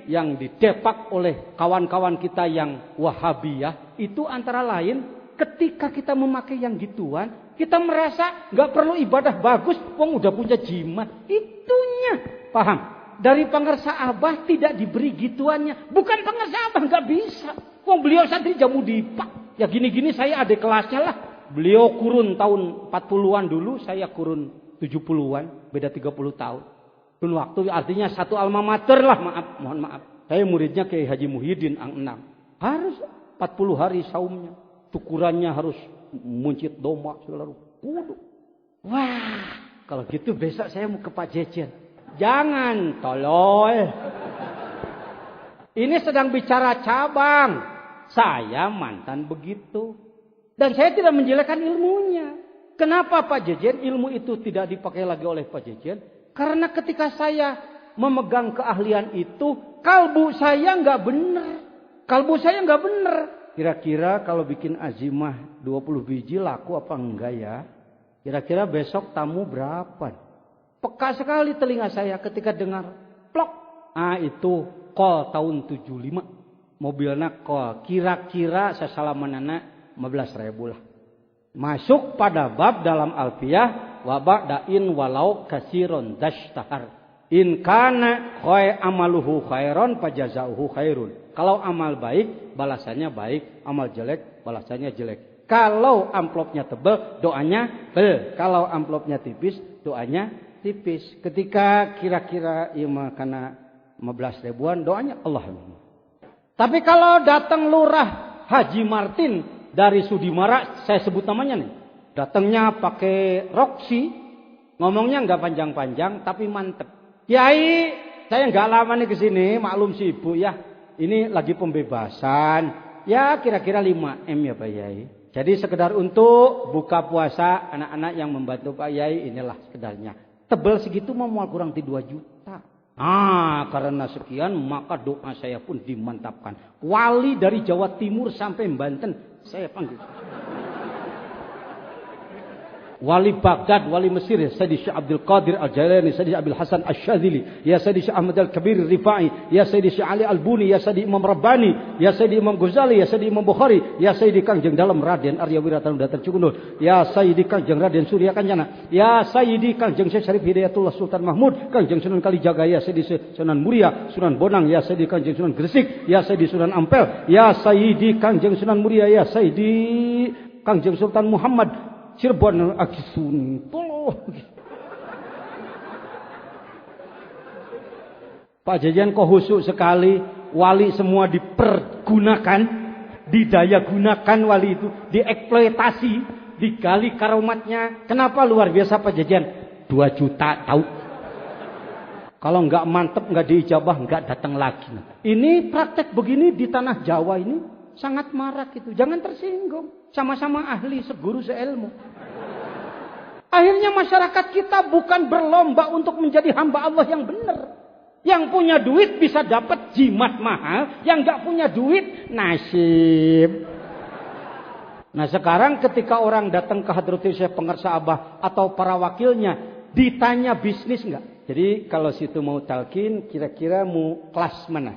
yang didepak oleh kawan-kawan kita yang Wahabiyah. Itu antara lain ketika kita memakai yang gituan, kita merasa gak perlu ibadah bagus, wong udah punya jimat. Itunya, paham? Dari pengarsa Abah tidak diberi gituannya. Bukan pengarsa Abah, gak bisa. Wong beliau santri jamu dipak. Ya gini-gini saya adik kelasnya lah. Beliau kurun tahun 40-an dulu, saya kurun 70-an. Beda 30 tahun. Kurun waktu artinya satu alma mater lah, mohon maaf. Saya muridnya Kiai Haji Muhyiddin Ang Enam. Harus 40 hari saumnya. Tukurannya harus muncit domba segala rupa. Wah, kalau gitu besok saya mau ke Pak Jejen. Jangan, tolol. Ini sedang bicara cabang. Saya mantan begitu. Dan saya tidak menjelekkan ilmunya. Kenapa Pak Jejen ilmu itu tidak dipakai lagi oleh Pak Jejen? Karena ketika saya memegang keahlian itu, kalbu saya nggak benar. Kalbu saya nggak benar. Kira-kira kalau bikin azimah 20 biji laku apa enggak ya? Kira-kira besok tamu berapa? Peka sekali telinga saya ketika dengar plok. Itu kol tahun 75. Mobilnya kol. Kira-kira sesalamanana 15.000 lah. Masuk pada bab dalam Alfiyah. Waba'dain walau kasiron dashtahar. In kana amaluhu khairon pajazauhu khairun. Kalau amal baik, balasannya baik. Amal jelek, balasannya jelek. Kalau amplopnya tebal, doanya tebal. Kalau amplopnya tipis, doanya tipis. Ketika kira-kira karena 15 ribuan, doanya Allahumma. Tapi kalau datang lurah Haji Martin dari Sudimara, saya sebut namanya nih. Datangnya pakai roksi, ngomongnya nggak panjang-panjang, tapi mantep. Kiai, saya nggak lama nih kesini, maklum sibuk ya. Ini lagi pembebasan, ya kira-kira 5 M ya Pak Yai. Jadi sekedar untuk buka puasa anak-anak yang membantu Pak Yai, inilah sekedarnya. Tebal segitu mau kurang di 2 juta. Karena sekian maka doa saya pun dimantapkan. Wali dari Jawa Timur sampai Banten saya panggil. Wali Baghdad, wali Mesir, ya Sayyidi Syekh Abdul Qadir Al-Jailani, Sayyidi Abil Hasan Asy-Syadzili, ya Sayyidi Syekh Ahmad Al-Kabir Rifai, ya Sayyidi Syekh Ali Al-Buni, ya Sayyidi Imam Rabbani, ya Sayyidi Imam Ghazali, ya Sayyidi Imam Bukhari, ya Sayyidi Kangjeng Dalam Raden Arya Wiratanu Datar Cukundul, ya Sayyidi Kangjeng Raden Surya Kancana, ya Sayyidi Kangjeng Syekh Syarif Hidayatullah Sultan Mahmud, Kangjeng Sunan Kalijaga, ya Sayyidi Sunan Muria, Sunan Bonang, ya Sayyidi Kangjeng Sunan Gresik, ya Sayyidi Sunan Ampel, ya Sayyidi Kangjeng Sunan Muria, ya Sayyidi Kangjeng Sultan Muhammad Cirebon Agisun. Pak Jajan kok husuk sekali, wali semua dipergunakan, didaya gunakan wali itu, dieksploitasi, digali karomatnya. Kenapa luar biasa Pak Jajan? 2 juta tahu. Kalau nggak mantep, nggak diijabah, nggak datang lagi. Ini praktek begini di tanah Jawa ini sangat marak itu. Jangan tersinggung. Sama-sama ahli, seguru, seilmu. Akhirnya masyarakat kita bukan berlomba untuk menjadi hamba Allah yang benar. Yang punya duit bisa dapat jimat mahal. Yang nggak punya duit, nasib. Nah sekarang ketika orang datang ke Hadratul Syekh Pengarsa Abah atau para wakilnya, ditanya bisnis nggak? Jadi kalau situ mau talqin, kira-kira mau kelas mana?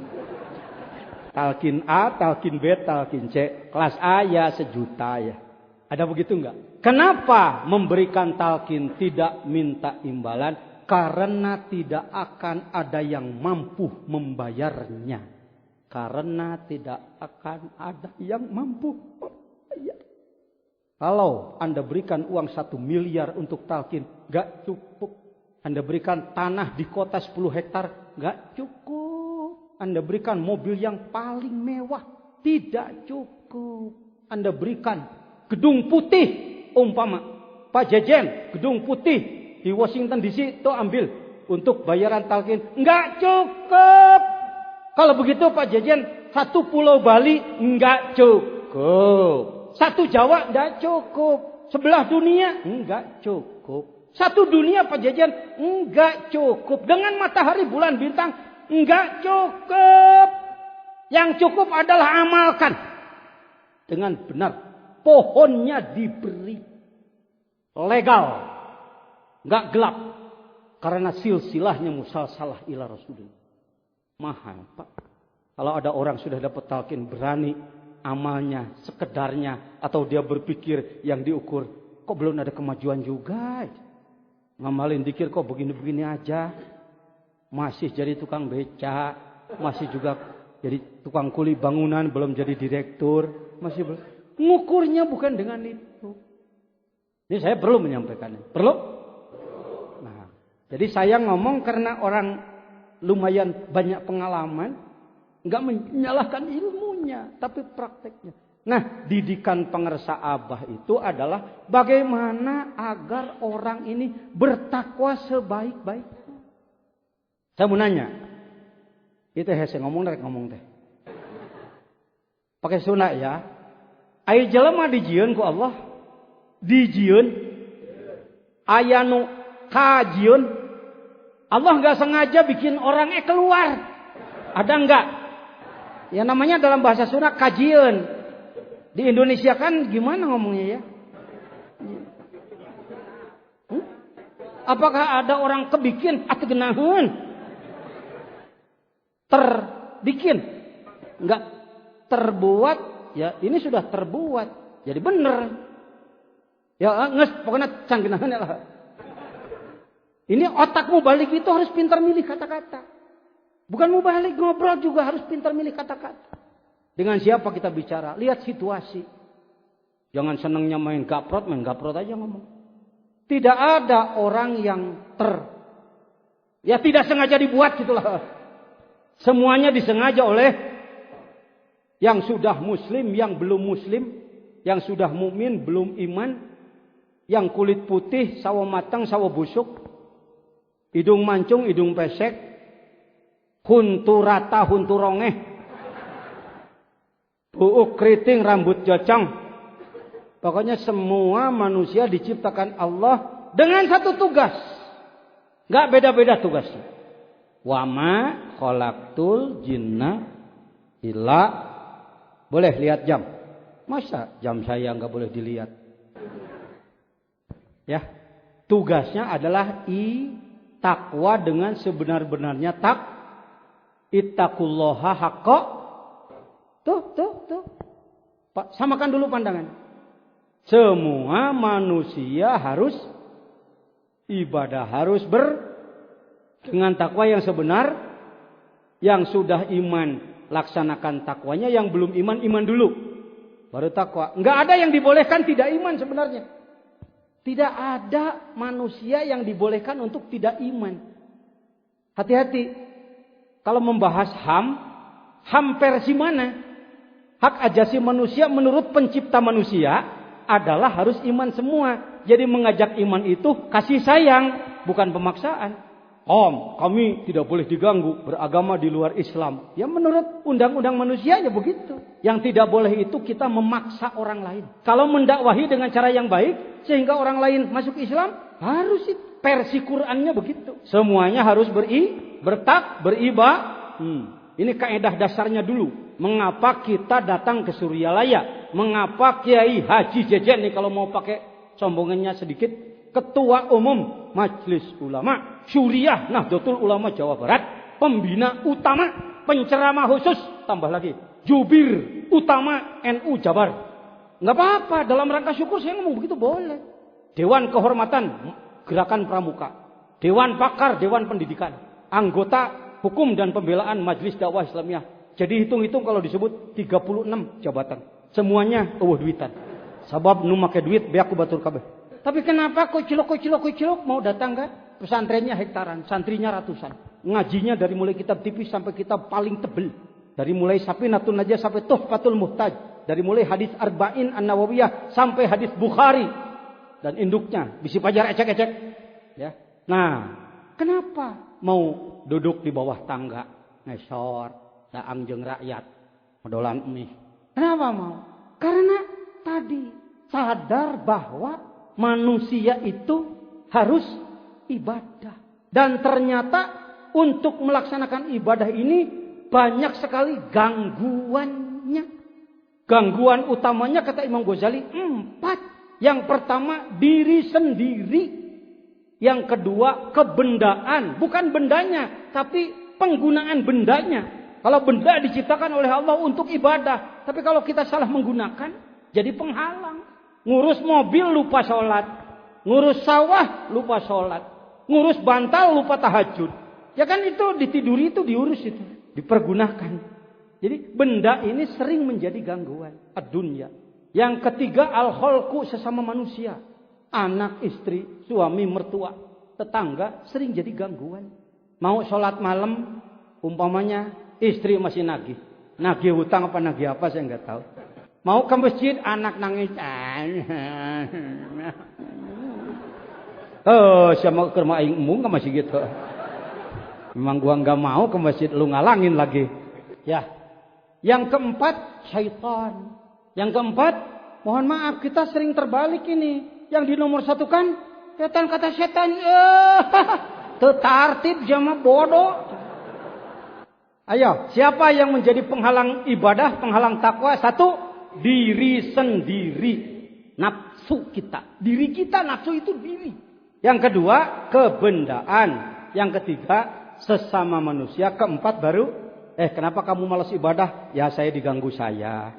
Talqin A, talqin B, talqin C. Kelas A ya 1 juta ya. Ada begitu nggak? Kenapa memberikan talqin tidak minta imbalan? Karena tidak akan ada yang mampu membayarnya. Karena tidak akan ada yang mampu membayar. Kalau Anda berikan uang 1 miliar untuk talqin, nggak cukup. Anda berikan tanah di kota 10 hektar, nggak cukup. Anda berikan mobil yang paling mewah, tidak cukup. Anda berikan gedung putih, umpama Pak Jejen, gedung putih di Washington DC itu ambil untuk bayaran talqin, nggak cukup. Kalau begitu Pak Jejen, 1 pulau Bali nggak cukup. 1 Jawa nggak cukup. Sebelah dunia nggak cukup. 1 dunia Pak Jejen nggak cukup. Dengan matahari, bulan, bintang nggak cukup. Yang cukup adalah amalkan dengan benar. Pohonnya diberi legal. Nggak gelap. Karena silsilahnya musalsalah ila Rasulullah. Mahal Pak. Kalau ada orang sudah dapat talqin berani amalnya, sekedarnya. Atau dia berpikir yang diukur. Kok belum ada kemajuan juga? Ngamalin dikir kok begini-begini aja. Masih jadi tukang beca. Masih juga jadi tukang kuli bangunan. Belum jadi direktur. Masih belum. Ngukurnya bukan dengan itu. Ini saya perlu menyampaikannya. Perlu? Jadi saya ngomong karena orang lumayan banyak pengalaman. Nggak menyalahkan ilmunya. Tapi prakteknya. Nah didikan pengersa Abah itu adalah bagaimana agar orang ini bertakwa sebaik-baiknya. Saya mau nanya. Itu saya ngomong teh. Pakai sunat ya. Ayo jelema dijieun ku Allah. Dijieun. Ayanu kajieun. Allah nggak sengaja bikin orangnya keluar. Ada nggak? Ya namanya dalam bahasa Sunda kajian. Di Indonesia kan gimana ngomongnya ya? Apakah ada orang kebikin atau genaheun? Terbikin? Nggak terbuat? Ya ini sudah terbuat. Jadi bener. Ya pokoknya can genaheun lah. Ini otakmu balik itu harus pintar milih kata-kata. Bukan mau balik ngobrol juga harus pintar milih kata-kata. Dengan siapa kita bicara? Lihat situasi. Jangan senangnya main gaprot aja ngomong. Tidak ada orang yang ya tidak sengaja dibuat gitulah. Semuanya disengaja oleh yang sudah muslim, yang belum muslim, yang sudah mukmin, belum iman, yang kulit putih, sawo matang, sawo busuk. Hidung mancung, hidung pesek. Huntu rata, huntu rongeh. Buuk keriting, rambut jocong. Pokoknya semua manusia diciptakan Allah dengan satu tugas. Gak beda-beda tugasnya. Wama khalaqtul jinna illa. Boleh lihat jam. Masa jam saya gak boleh dilihat? Ya. Tugasnya adalah takwa dengan sebenar-benarnya ittaqullaha haqqa. Tuh. Pak, samakan dulu pandangan. Semua manusia harus ibadah, harus dengan takwa yang sebenar. Yang sudah iman laksanakan takwanya, yang belum iman dulu. baru takwa. Enggak ada yang dibolehkan tidak iman sebenarnya. Tidak ada manusia yang dibolehkan untuk tidak iman. Hati-hati. Kalau membahas HAM versi mana? Hak asasi manusia menurut pencipta manusia adalah harus iman semua. Jadi mengajak iman itu kasih sayang, bukan pemaksaan. Kami tidak boleh diganggu beragama di luar Islam. Ya menurut undang-undang manusia ya begitu. Yang tidak boleh itu kita memaksa orang lain. Kalau mendakwahi dengan cara yang baik sehingga orang lain masuk Islam, harus itu. Versi Qur'annya begitu. Semuanya harus beribadah. Ini kaidah dasarnya dulu. Mengapa kita datang ke Suryalaya? Mengapa Kiai Haji Jejen nih kalau mau pakai sombongannya sedikit, Ketua Umum Majelis Ulama Syuriah Nahdlatul Ulama Jawa Barat, pembina utama, penceramah khusus, tambah lagi jubir utama NU Jabar. Nggak apa-apa, dalam rangka syukur saya ngomong begitu boleh. Dewan Kehormatan Gerakan Pramuka, Dewan Pakar Dewan Pendidikan, anggota Hukum dan Pembelaan Majelis Dakwah Islamiyah. Jadi hitung-hitung kalau disebut 36 jabatan. Semuanya duitan. Sabab nu make duit be aku batur kabeh. Tapi kenapa kok cilok mau datang kan? Pesantrennya hektaran, santrinya ratusan. Ngajinya dari mulai kitab tipis sampai kitab paling tebel. Dari mulai Safinatun Najah sampai Tuhfatul Muhtaj. Dari mulai hadis Arba'in An-Nawawiyah sampai hadis Bukhari. Dan induknya bisi pajar ecek-ecek. Ya. Nah, kenapa mau duduk di bawah tangga, ngesor, daang jeung rakyat, modolan mie? Kenapa mau? Karena tadi sadar bahwa manusia itu harus ibadah. Dan ternyata untuk melaksanakan ibadah ini banyak sekali gangguannya. Gangguan utamanya kata Imam Ghazali 4. Yang pertama diri sendiri. Yang kedua kebendaan. Bukan bendanya, tapi penggunaan bendanya. Kalau benda diciptakan oleh Allah untuk ibadah. Tapi kalau kita salah menggunakan, jadi penghalang. Ngurus mobil lupa sholat. Ngurus sawah lupa sholat. Ngurus bantal lupa tahajud. Ya kan itu ditiduri itu diurus itu. Dipergunakan. Jadi benda ini sering menjadi gangguan. Ad-dunya. Yang ketiga al-kholqu sesama manusia. Anak, istri, suami, mertua, tetangga sering jadi gangguan. Mau sholat malam, umpamanya istri masih nagih. Nagih hutang apa nagih apa saya nggak tahu. Mau ke masjid anak nangis. Siapa ke rumah aing ke masjid gitu. Memang gua nggak mau ke masjid, lu ngalangin lagi. Ya. Yang keempat syaitan. Yang keempat, mohon maaf kita sering terbalik ini. Yang di nomor satu kan setan kata setan. Tertartib jama bodoh. Ayo, siapa yang menjadi penghalang ibadah, penghalang takwa? Satu, diri sendiri. Nafsu kita. Diri kita, nafsu itu diri. Yang kedua, kebendaan. Yang ketiga, sesama manusia. Keempat baru, kenapa kamu malas ibadah? Ya saya diganggu saya.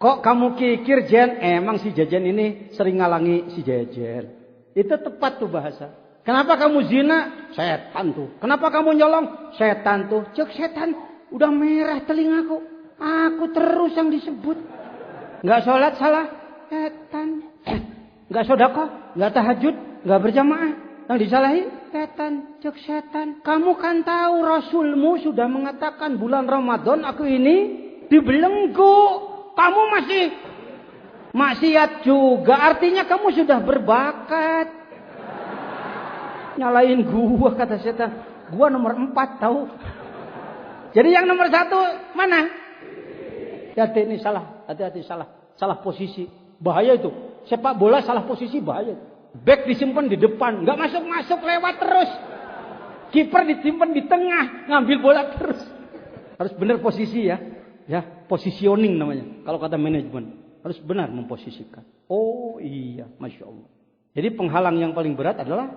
Kok kamu kikir Jen? Emang si Jejen ini sering ngalangi si Jejen. Itu tepat tuh bahasa. Kenapa kamu zina? Setan tuh. Kenapa kamu nyolong? Setan tuh. Cek setan. Udah merah telingaku. Aku terus yang disebut. Nggak sholat salah. Setan. Nggak sedekah. Nggak tahajud. Nggak berjamaah. Yang disalahi? Setan. Cek setan. Kamu kan tahu Rasulmu sudah mengatakan bulan Ramadan aku ini dibelenggu. Kamu masih maksiat juga. Artinya kamu sudah berbakat. Nyalain gua kata setan. Gua nomor 4 tahu. Jadi yang nomor 1 mana? Hati-hati ini salah. Hati-hati salah. Salah posisi. Bahaya itu. Sepak bola salah posisi bahaya. Back disimpan di depan. Nggak masuk-masuk lewat terus. Kiper disimpan di tengah. Ngambil bola terus. Harus benar posisi ya. Ya, positioning namanya. Kalau kata manajemen, harus benar memposisikan. Oh iya, Masya Allah. Jadi penghalang yang paling berat adalah,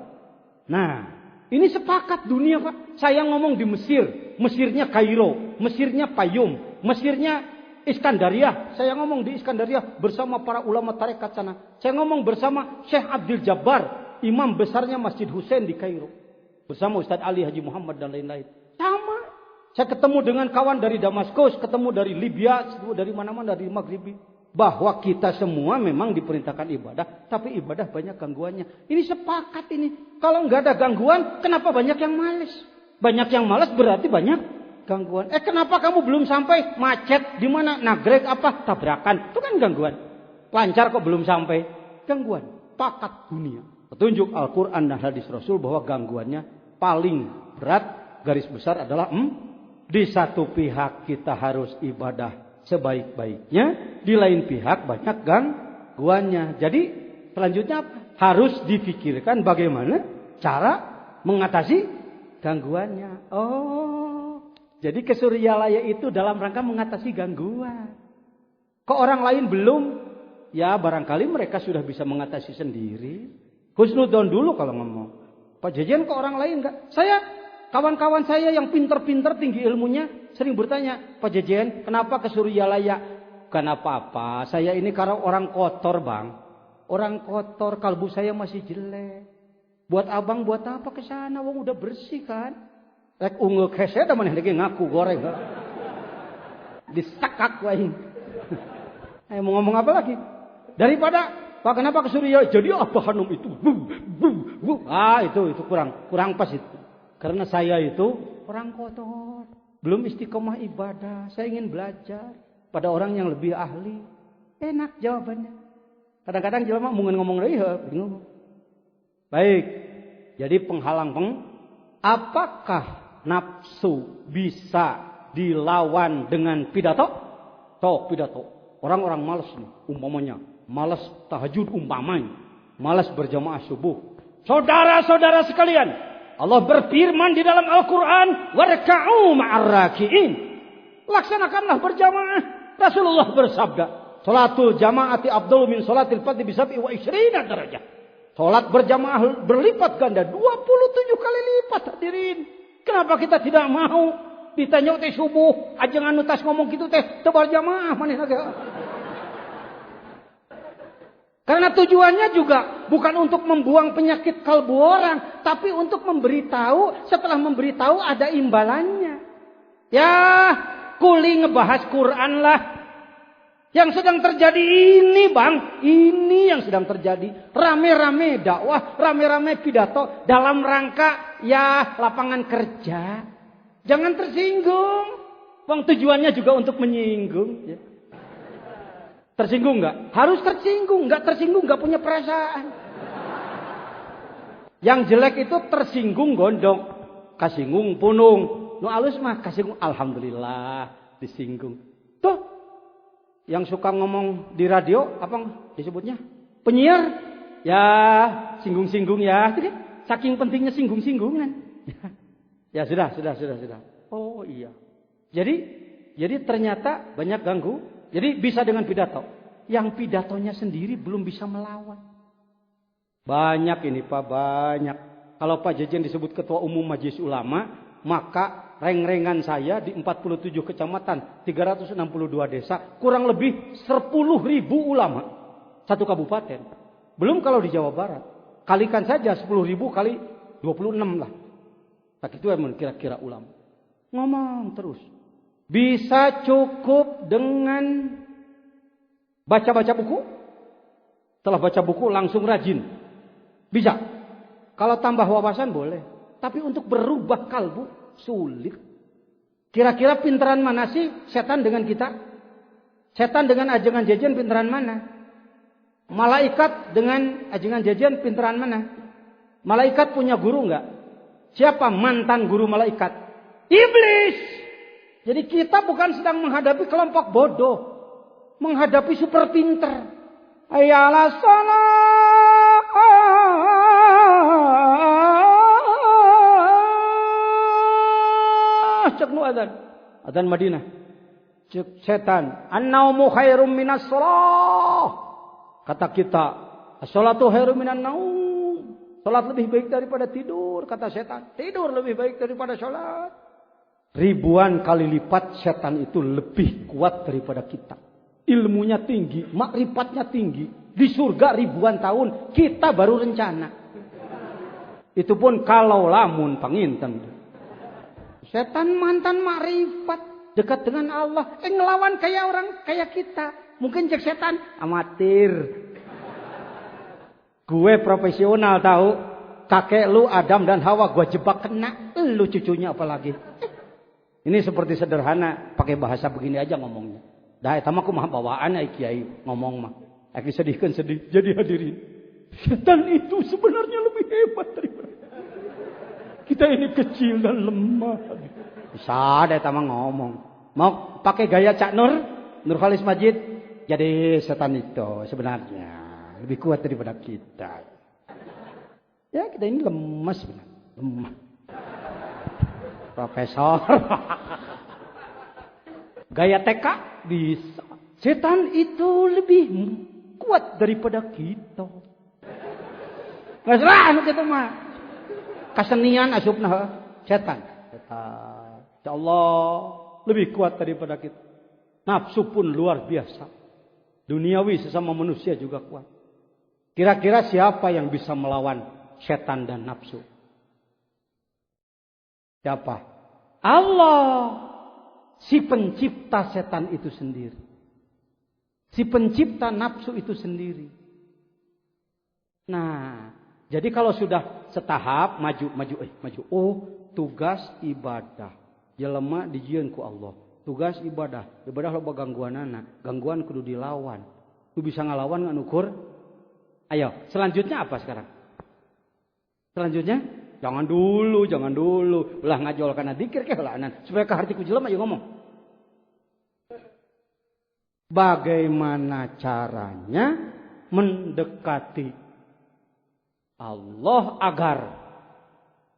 nah, ini sepakat dunia Pak. Saya ngomong di Mesir, Mesirnya Kairo, Mesirnya Payum, Mesirnya Iskandaria. Saya ngomong di Iskandaria bersama para ulama tarekat sana. Saya ngomong bersama Syekh Abdul Jabbar, imam besarnya Masjid Hussein di Kairo. Bersama Ustadz Ali Haji Muhammad dan lain-lain. Sama. Saya ketemu dengan kawan dari Damaskus, ketemu dari Libya, ketemu dari mana-mana, dari Maghribi. Bahwa kita semua memang diperintahkan ibadah, tapi ibadah banyak gangguannya. Ini sepakat ini. Kalau nggak ada gangguan, kenapa banyak yang malas? Banyak yang malas berarti banyak gangguan. Kenapa kamu belum sampai? Macet di mana? Nagrek apa? Tabrakan. Itu kan gangguan. Lancar kok belum sampai? Gangguan. Pakat dunia. Petunjuk Al-Quran dan hadis Rasul bahwa gangguannya paling berat garis besar adalah di satu pihak kita harus ibadah sebaik-baiknya, di lain pihak banyak gangguannya. Jadi selanjutnya apa? Harus dipikirkan bagaimana cara mengatasi gangguannya. Jadi ke Suryalaya itu dalam rangka mengatasi gangguan. Kok orang lain belum? Ya barangkali mereka sudah bisa mengatasi sendiri. Husnudon dulu kalau ngomong. Pak Jejen kok orang lain enggak? Kawan-kawan saya yang pinter-pinter tinggi ilmunya sering bertanya, Pak Jejen kenapa ke Suryalaya? Bukan apa-apa, saya ini karena orang kotor bang. Orang kotor, kalbu saya masih jelek. Buat abang buat apa ke sana? Wong udah bersih kan? Rek ungu kese teman yang ngaku goreng. Disakak wae. Mau ngomong apa lagi? Daripada Pak kenapa ke Suryalaya? Jadi apa Hanum itu? Itu kurang pas itu. Karena saya itu orang kotor, belum istiqomah ibadah. Saya ingin belajar pada orang yang lebih ahli. Enak jawabannya. Kadang-kadang jelema mungkin ngomong deui bingung. Baik. Jadi apakah nafsu bisa dilawan dengan pidato? Pidato. Orang-orang malas nih, umpamanya malas tahajud umpamanya, malas berjamaah subuh. Saudara-saudara sekalian, Allah berfirman di dalam Al-Quran, warka'u ma'ar raki'in. Laksanakanlah berjamaah. Rasulullah bersabda, salatul jama'ati afdalu min salatil fardhi bi 27 derajat. Salat berjamaah berlipat ganda 27 kali lipat hadirin. Kenapa kita tidak mau? Ditanya teh subuh, ajengan nutas ngomong gitu teh, tebar jamaah maneh lagi. Karena tujuannya juga bukan untuk membuang penyakit kalbu orang, tapi untuk memberitahu, setelah memberitahu ada imbalannya. Ya, kuli ngebahas Quran lah. Yang sedang terjadi ini bang, ini yang sedang terjadi. Rame-rame dakwah, rame-rame pidato dalam rangka ya lapangan kerja. Jangan tersinggung. Bang tujuannya juga untuk menyinggung. Ya. Tersinggung nggak? Harus tersinggung. Nggak tersinggung nggak punya perasaan. Yang jelek itu tersinggung gondok, kasinggung punung. Nu alus mah kasinggung alhamdulillah disinggung. Tuh. Yang suka ngomong di radio, apa disebutnya? Penyiar. Ya, singgung-singgung ya. Saking pentingnya singgung-singgungan. Ya sudah. Oh iya. Jadi ternyata banyak ganggu. Jadi bisa dengan pidato. Yang pidatonya sendiri belum bisa melawan. Banyak ini Pak, banyak. Kalau Pak Jejen disebut Ketua Umum Majelis Ulama, maka reng-rengan saya di 47 kecamatan, 362 desa, kurang lebih 10.000 ulama. Satu kabupaten. Belum kalau di Jawa Barat. Kalikan saja 10.000 kali 26 lah. Tak itu emang kira-kira ulama. Ngomong terus. Bisa cukup dengan baca-baca buku. Setelah baca buku langsung rajin. Bisa. Kalau tambah wawasan boleh. Tapi untuk berubah kalbu sulit. Kira-kira pinteran mana sih setan dengan kita? Setan dengan ajengan jajan pinteran mana? Malaikat dengan ajengan jajan pinteran mana? Malaikat punya guru enggak? Siapa mantan guru malaikat? Iblis. Jadi kita bukan sedang menghadapi kelompok bodoh. Menghadapi super pinter. Ayalah salat. Cek nu adzan Madinah. Cek setan, an-naumu khairum minas shalah. Kata kita, as-salatu khairum minan naum. Salat lebih baik daripada tidur, kata setan. Tidur lebih baik daripada salat. Ribuan kali lipat setan itu lebih kuat daripada kita. Ilmunya tinggi, makrifatnya tinggi. Di surga ribuan tahun, kita baru rencana. Itu pun kalau lamun panginten. Setan mantan makrifat, dekat dengan Allah. Ngelawan kayak orang kayak kita. Mungkin cek setan amatir. Gue profesional tahu. Kakek lu Adam dan Hawa gue jebak kena. Lu cucunya apalagi. Ini seperti sederhana. Pakai bahasa begini aja ngomongnya. Dah eta mah kumaha bawaan ai kiai ngomong mah. Aki sedihkeun sedih. Jadi hadirin. Setan itu sebenarnya lebih hebat daripada kita ini kecil dan lemah. Bisa deh tamang ngomong. Mau pakai gaya Cak Nur Khalis Majid. Jadi setan itu sebenarnya lebih kuat daripada kita. Ya kita ini lemas benar. Lemah. Profesor. Gaya TK bisa. Setan itu lebih kuat daripada kita. Nggak salah kita mah. Kesenian asupna setan. Ya Allah lebih kuat daripada kita. Nafsu pun luar biasa. Duniawi sesama manusia juga kuat. Kira-kira siapa yang bisa melawan setan dan nafsu? Siapa? Allah. Si pencipta setan itu sendiri. Si pencipta nafsu itu sendiri. Nah. Jadi kalau sudah setahap maju. Oh, tugas ibadah. Jelema dijieun ku Allah. Tugas ibadah loba gangguanana. Gangguan kudu dilawan. Ku bisa ngalawan ngan ukur. Ayo, selanjutnya apa sekarang? Selanjutnya jangan dulu. Ulah ngajol kana dzikir ke heulaan. Supaya ka harti ku jelema ayo ngomong. Bagaimana caranya mendekati Allah agar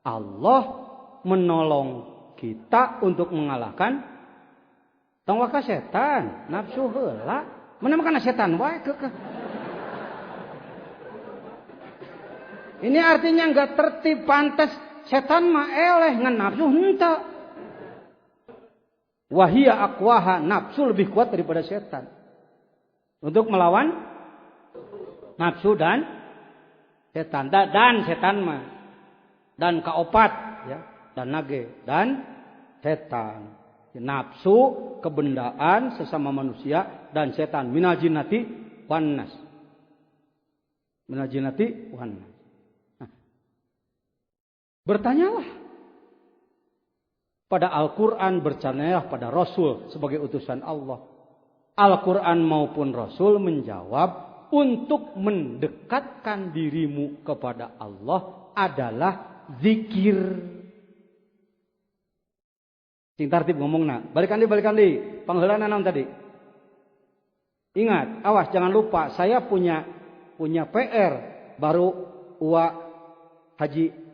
Allah menolong kita untuk mengalahkan tongwaka setan, nafsu heula. Mana makana setan wae kekeh. Ini artinya enggak tertib pantas setan mah eleh ngan nafsu henteu. Wahia aqwaha, nafsu lebih kuat daripada setan. Untuk melawan nafsu dan setan dan setan mah dan kaopat ya dan nage dan setan nafsu kebendaan sesama manusia dan setan minal jinnati wan nas nah, bertanyalah pada Al-Quran, bertanyalah pada Rasul sebagai utusan Allah. Al-Quran maupun Rasul menjawab, untuk mendekatkan dirimu kepada Allah adalah zikir. Sing tartib ngomongna. Balikan di. Pangheulana naon tadi? Ingat, awas jangan lupa. Saya punya PR baru Uwa Haji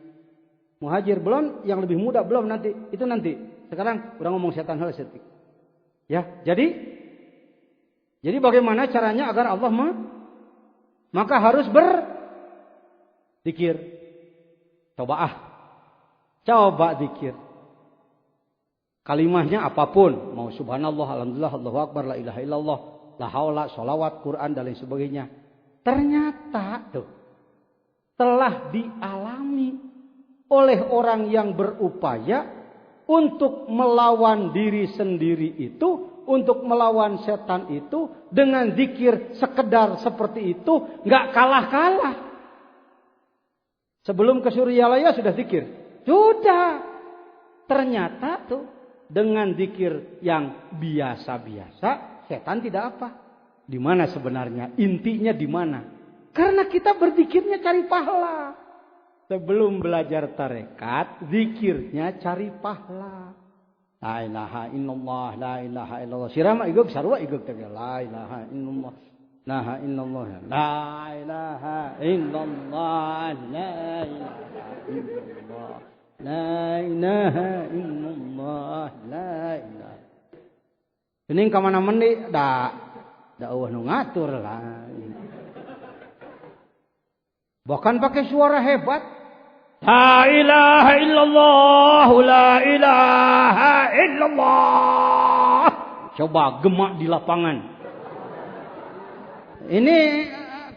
Muhajir belum, yang lebih muda belum nanti. Itu nanti. Sekarang udah ngomong setan heula setik. Ya, jadi bagaimana caranya agar Allah maka harus berzikir. Coba zikir. Kalimahnya apapun, mau subhanallah, alhamdulillah, Allahu akbar, la ilaha illallah, la haula, sholawat, Quran dan lain sebagainya. Ternyata telah dialami oleh orang yang berupaya untuk melawan diri sendiri itu, untuk melawan setan itu dengan zikir sekedar seperti itu, nggak kalah-kalah. Sebelum ke Suryalaya sudah zikir, sudah. Ternyata dengan zikir yang biasa-biasa, setan tidak apa. Di mana sebenarnya intinya di mana? Karena kita berzikirnya cari pahala. Sebelum belajar tarekat, zikirnya cari pahala. La ilaha illallah, la ilaha illallah. Sirama iguk sarua iguk teh la ilaha illallah. La ilaha illallah. La ilaha illallah. La ilaha illallah. La ilaha. Geuning ka mana meni da eueuh nu ngatur lah. Bahkan pakai suara hebat. La ilaha illallah, la ilaha illallah. Coba gemak di lapangan. Ini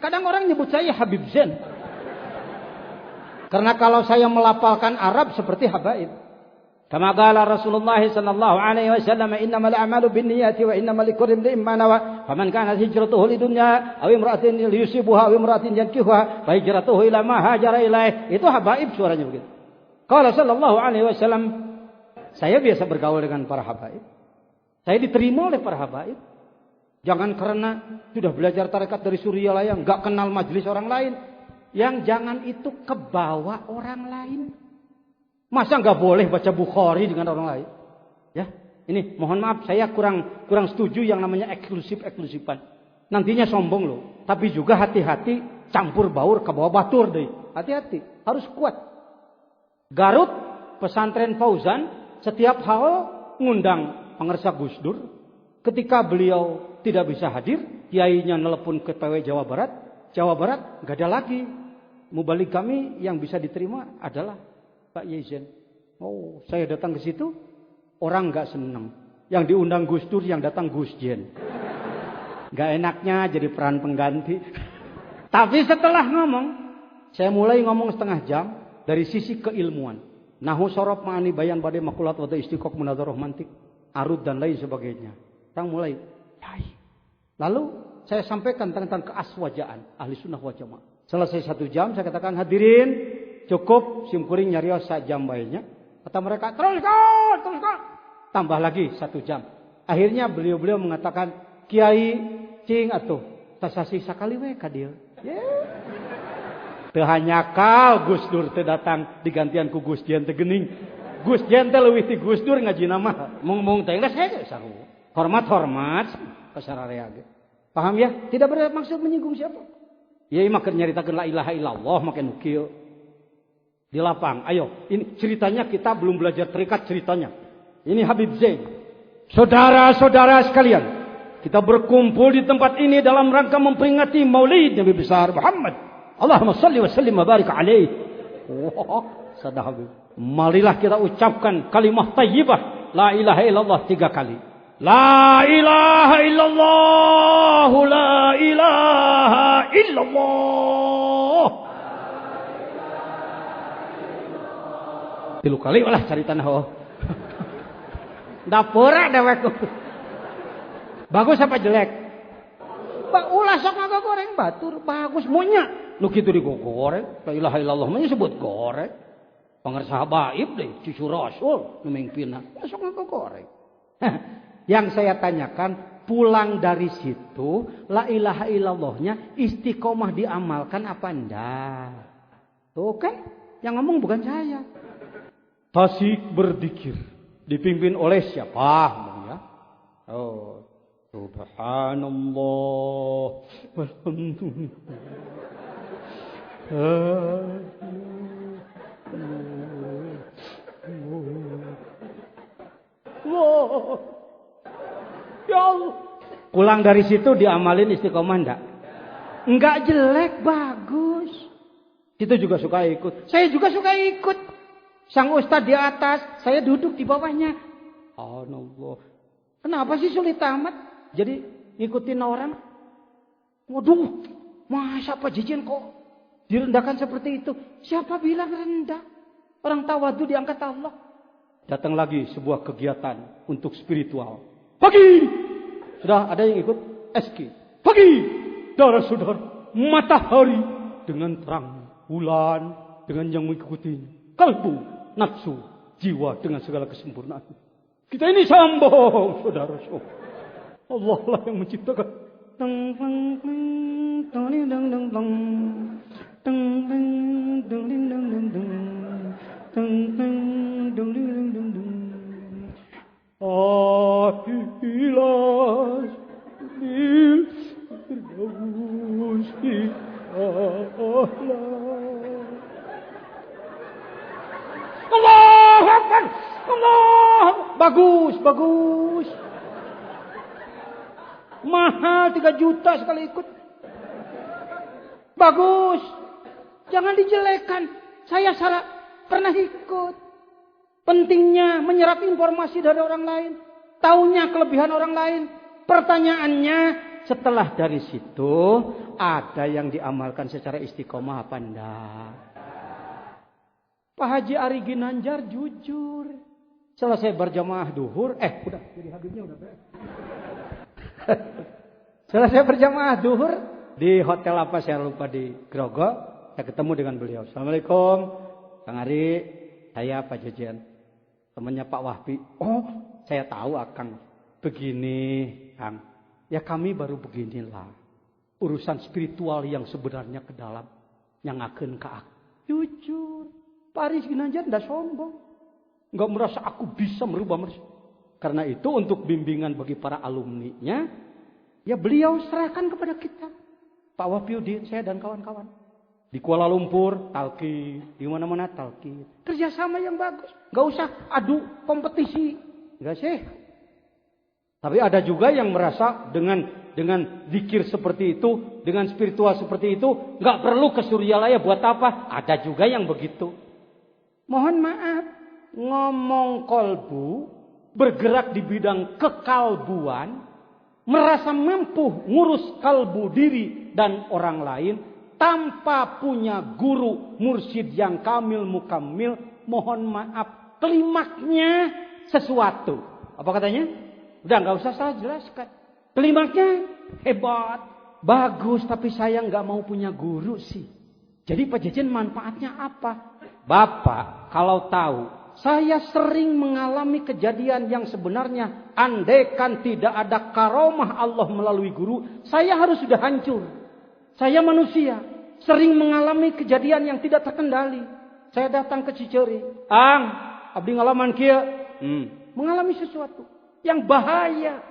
kadang orang nyebut saya Habib Zain. Karena kalau saya melafalkan Arab seperti Habaib. Kama qala Rasulullah sallallahu alaihi wasallam, innamal a'malu binniyati wa innamal likulli imrin ma nawa. Faman kanat hijratuhu lidunya aw imra'atin yusibuha aw imra'atin yankihuha fa hijratuhu ila ma hajara ilaih. Itu habaib suaranya begitu. Qala sallallahu alaihi wasallam, saya biasa bergaul dengan para habaib. Saya diterima oleh para habaib. Jangan karena sudah belajar tarekat dari Suriah yang enggak kenal majelis orang lain. Yang jangan itu kebawa orang lain. Masa nggak boleh baca Bukhari dengan orang lain? Ya, ini mohon maaf saya kurang setuju yang namanya eksklusifan. Nantinya sombong loh. Tapi juga hati-hati campur baur ke bawah batur deh. Hati-hati, harus kuat. Garut pesantren Fauzan setiap hal ngundang pengersa Gus Dur. Ketika beliau tidak bisa hadir, kiainya nelpon ke PW Jawa Barat nggak ada lagi. Mubalik kami yang bisa diterima adalah Pak Yezen. Oh, saya datang ke situ, orang nggak senang. Yang diundang Gus Dur, yang datang Gus Jen. Nggak enaknya jadi peran pengganti. Tapi setelah ngomong, saya mulai ngomong setengah jam dari sisi keilmuan. Nahu sorob ma'ani bayan badai makulat wada istiqok munadharoh mantik, arud dan lain sebagainya. Kita mulai. Lalu saya sampaikan tentang keaswajaan ahli sunnah wal jamaah. Selesai 1 jam, saya katakan hadirin, cukup simkuring nyarios jam baiknya. Kata mereka, teruskan. Tambah lagi 1 jam. Akhirnya beliau mengatakan, Kiai, cing atuh, tasasi sakali we ka dieu. Teu hanya kal Gus Dur teu datang digantian ku Gus Jen teu geuning. Gus Jen teh leuwih ti Gus Dur ngajina mah. Mung teh geus hege saru. Hormat ka sararea ge. Paham ya? Tidak bermaksud menyinggung siapa. Ya mah keur nyaritakeun la ilaha illallah make nu kieu. Di lapang. Ayo, ini ceritanya kita belum belajar terikat ceritanya. Ini Habib Zain. Saudara-saudara sekalian, kita berkumpul di tempat ini dalam rangka memperingati Maulid Nabi besar Muhammad. Allahumma shalli wa sallim wa barik alaihi. Sada Habib. Marilah kita ucapkan kalimah thayyibah la ilaha illallah 3 kali. La ilaha illallah, la ilaha illallah. 3 kali ulah cari tanah oh. Dapura dewek. Bagus apa jelek? Ulah sok ngagoreng batur, bagus monya. Nu kitu digoreng, la ilaha illallah mah disebut goreng. Pangarsa habaib deui, cucu Rasul nu mingpinna. Sok ngagoreng. Yang saya tanyakan, pulang dari situ, la ilaha illallahnya istiqomah diamalkan apa enggak? Tuh kan, yang ngomong bukan saya. Tasik berzikir, dipimpin oleh siapa? Ya? Oh, subhanallah, walhamdulillah. Ya Allah. Pulang dari situ diamalin istiqomah enggak? Enggak jelek, bagus. Itu juga suka ikut. Saya juga suka ikut. Sang ustaz di atas, saya duduk di bawahnya. Allah. Kenapa sih sulit amat? Jadi ngikutin orang. Waduh, masa Pak Jijen kok direndahkan seperti itu? Siapa bilang rendah? Orang tawadu diangkat Allah. Datang lagi sebuah kegiatan untuk spiritual. Pagi, sudah ada yang ikut SK. Pagi, saudara-saudara, matahari dengan terang, bulan dengan yang mengikutinya, kalbu, nafsu, jiwa dengan segala kesempurnaan. Kita ini sambung, saudara-saudara. Allah lah yang menciptakan. Ahilas bil firdausi a'la. Allahu Akbar. Allah. Bagus. Mahal 3 juta sekali ikut. Bagus. Jangan dijelekan. Saya salah pernah ikut. Pentingnya menyerap informasi dari orang lain. Taunya kelebihan orang lain. Pertanyaannya, setelah dari situ, ada yang diamalkan secara istiqomah apa enggak? Pak Haji Ari Ginanjar jujur. Selesai berjamaah duhur, udah jadi Habibnya udah beres. Selesai berjamaah duhur di hotel apa saya lupa di Grogol, saya ketemu dengan beliau. Assalamualaikum, Kang Ari, saya Pak Jejen, temannya Pak Wahbi. Oh, saya tahu Akang. Begini, Kang. Ya kami baru beginilah. Urusan spiritual yang sebenarnya ke dalam, yang akan ke aku. Jujur, Pak Ari Ginanjar tidak sombong. Enggak merasa aku bisa merubah manusia. Karena itu untuk bimbingan bagi para alumninya, ya beliau serahkan kepada kita. Pak Wahyudin, saya dan kawan-kawan. Di Kuala Lumpur, talqi. Di mana-mana talqi. Kerjasama yang bagus. Enggak usah adu kompetisi. Enggak sih. Tapi ada juga yang merasa dengan zikir seperti itu, dengan spiritual seperti itu, enggak perlu ke Suryalaya buat apa? Ada juga yang begitu. Mohon maaf. Ngomong kolbu, bergerak di bidang kekalbuan, merasa mampu ngurus kalbu diri dan orang lain, tanpa punya guru mursyid yang kamil mukamil, mohon maaf, klimaknya sesuatu. Apa katanya? Udah nggak usah saya jelaskan. Klimaknya hebat, bagus, tapi saya nggak mau punya guru sih. Jadi Pak Jejen manfaatnya apa? Bapak kalau tahu, saya sering mengalami kejadian yang sebenarnya andaikan tidak ada karomah Allah melalui guru, saya harus sudah hancur. Saya manusia, sering mengalami kejadian yang tidak terkendali. Saya datang ke Ciceri, abdi ngalaman kieu, mengalami sesuatu yang bahaya.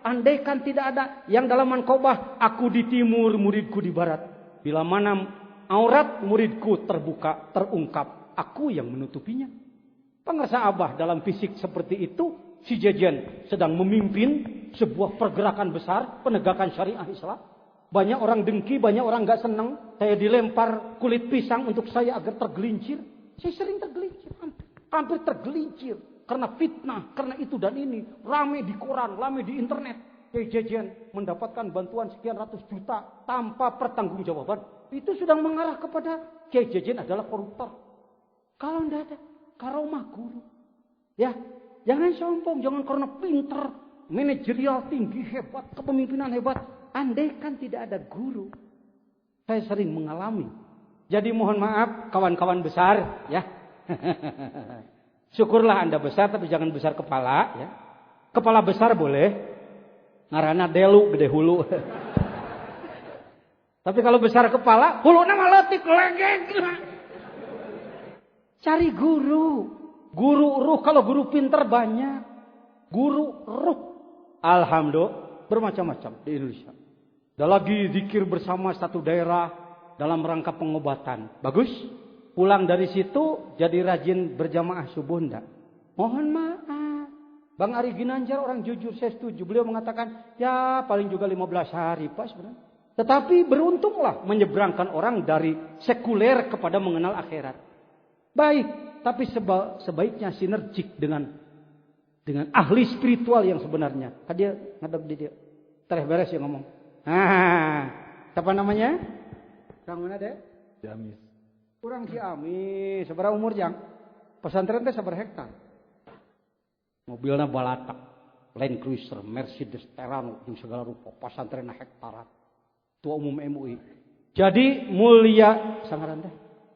Andaikan tidak ada yang dalam mankobah, aku di timur, muridku di barat. Bila mana aurat muridku terbuka, terungkap, aku yang menutupinya. Pengerasa Abah dalam fisik seperti itu, si Jejen sedang memimpin sebuah pergerakan besar penegakan syariah Islam. Banyak orang dengki, banyak orang gak senang. Saya dilempar kulit pisang untuk saya agar tergelincir. Saya sering tergelincir, hampir tergelincir karena fitnah, karena itu dan ini. Rame di koran, rame di internet. Si Jejen mendapatkan bantuan sekian ratus juta tanpa pertanggungjawaban. Itu sudah mengarah kepada Kiai Jejen adalah koruptor. Kalau tidak ada karomah guru, ya jangan sombong, jangan karena pinter, manajerial tinggi hebat, kepemimpinan hebat. Andaikan tidak ada guru, saya sering mengalami. Jadi mohon maaf kawan-kawan besar, ya. Syukurlah Anda besar, tapi jangan besar kepala, ya. Kepala besar boleh, ngarana delu gede hulu. Tapi kalau besar kepala, hulu nama letik legeg. Cari guru. Guru ruh. Kalau guru pinter banyak. Guru ruh. Alhamdulillah. Bermacam-macam di Indonesia. Ada lagi zikir bersama satu daerah. Dalam rangka pengobatan. Bagus. Pulang dari situ. Jadi rajin berjamaah subuh enggak? Mohon maaf. Bang Ari Ginanjar orang jujur. Saya setuju. Beliau mengatakan. Ya paling juga 15 hari Pak sebenarnya. Tetapi beruntunglah. Menyeberangkan orang dari sekuler kepada mengenal akhirat. Baik, tapi sebaiknya sinergik dengan ahli spiritual yang sebenarnya. Dia ngadep di dia. Tereh beres yang ngomong. Siapa namanya? Kang mana deh? Ciamis. Kurang Ciamis. Seberapa umur Jang? Pesantren teh sabar hektar. Mobilnya balatak, Land Cruiser, Mercedes, Terrano, yang segala rupa. Pesantren hektaran. Tua umum MUI. Jadi mulia sangaran teh.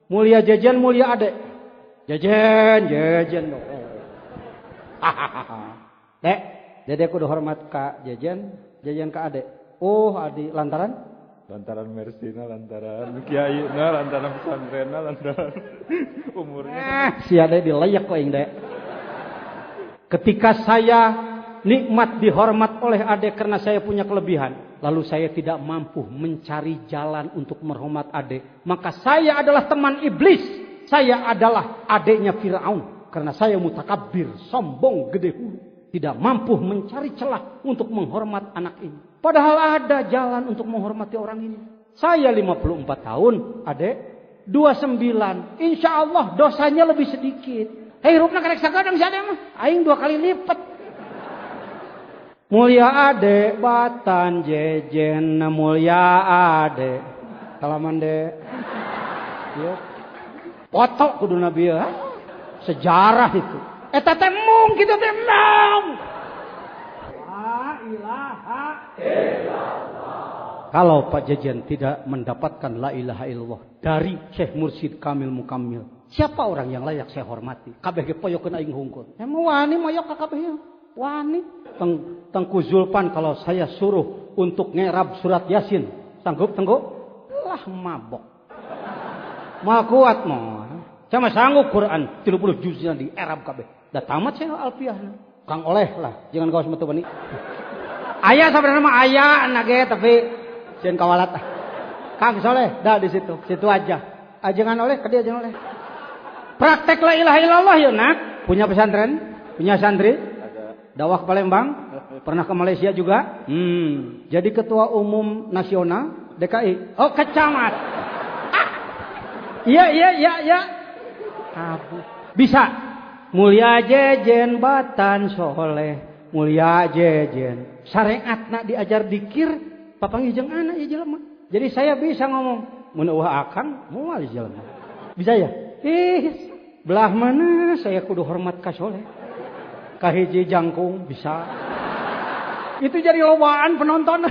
Mulia Jejen, mulia adek. Jejen. Dek, Dede kudu hormat ka Jejen ke adek. Oh, adi lantaran? Lantaran Mersina, lantaran Kiaina, lantaran pesantrenna, lantaran umurnya. Si adek dilayak kok Dek. Ketika saya nikmat dihormat oleh adek karena saya punya kelebihan, lalu saya tidak mampu mencari jalan untuk menghormat adek, maka saya adalah teman iblis. Saya adalah adiknya Fir'aun. Karena saya mutakabbir, sombong, gede hulu. Tidak mampu mencari celah untuk menghormat anak ini. Padahal ada jalan untuk menghormati orang ini. Saya 54 tahun, adek. 29. Insya Allah dosanya lebih sedikit. Hei rupna karek sagadang si adek mah. Aing 2 kali lipat. Mulia adek, batan Jejen. Mulia adek. Salaman dek. Yuk. Foto kudu Nabi ya. Sejarah itu. Eta teh mung kitu teh mung. La ilaha illallah. Kalau Pak Jejen tidak mendapatkan la ilaha illallah dari Syekh Mursyid Kamil Mukamil, siapa orang yang layak saya hormati? Kabeh ge poyokeun aing hungkul. Emang wani moyok ka kabeh. Wani. Tengku Zulpan kalau saya suruh untuk ngerab surat Yasin, sanggup tengku? Lah mabok. Mal kuat mah. Saya mah sanggup Quran 30 juznya di erab kabeh. Da tamat saya alfiahna. Kang oleh lah, jangan kaos metu bani. Aya sabarana mah aya nage tapi sieun kawalat. Kang Soleh dah di situ. Situ aja. Ajangan oleh ka dia jangan oleh. Praktek la ilaha illallah ya nak. Punya pesantren? Punya santri? Dakwah ke Palembang, pernah ke Malaysia juga. Jadi ketua umum nasional DKI. Oh, kecamat. Iya. Bisa. Mulia jejen batan soleh. Mulia jejen. Syariatna diajar dikir. Papangi jeung anak ya jelema. Jadi saya bisa ngomong. Mun eueuh akang moal jelema. Bisa ya? Belah mana saya kudu hormat ka soleh. Kahiji jangkung bisa. Itu jadi lobaan penonton.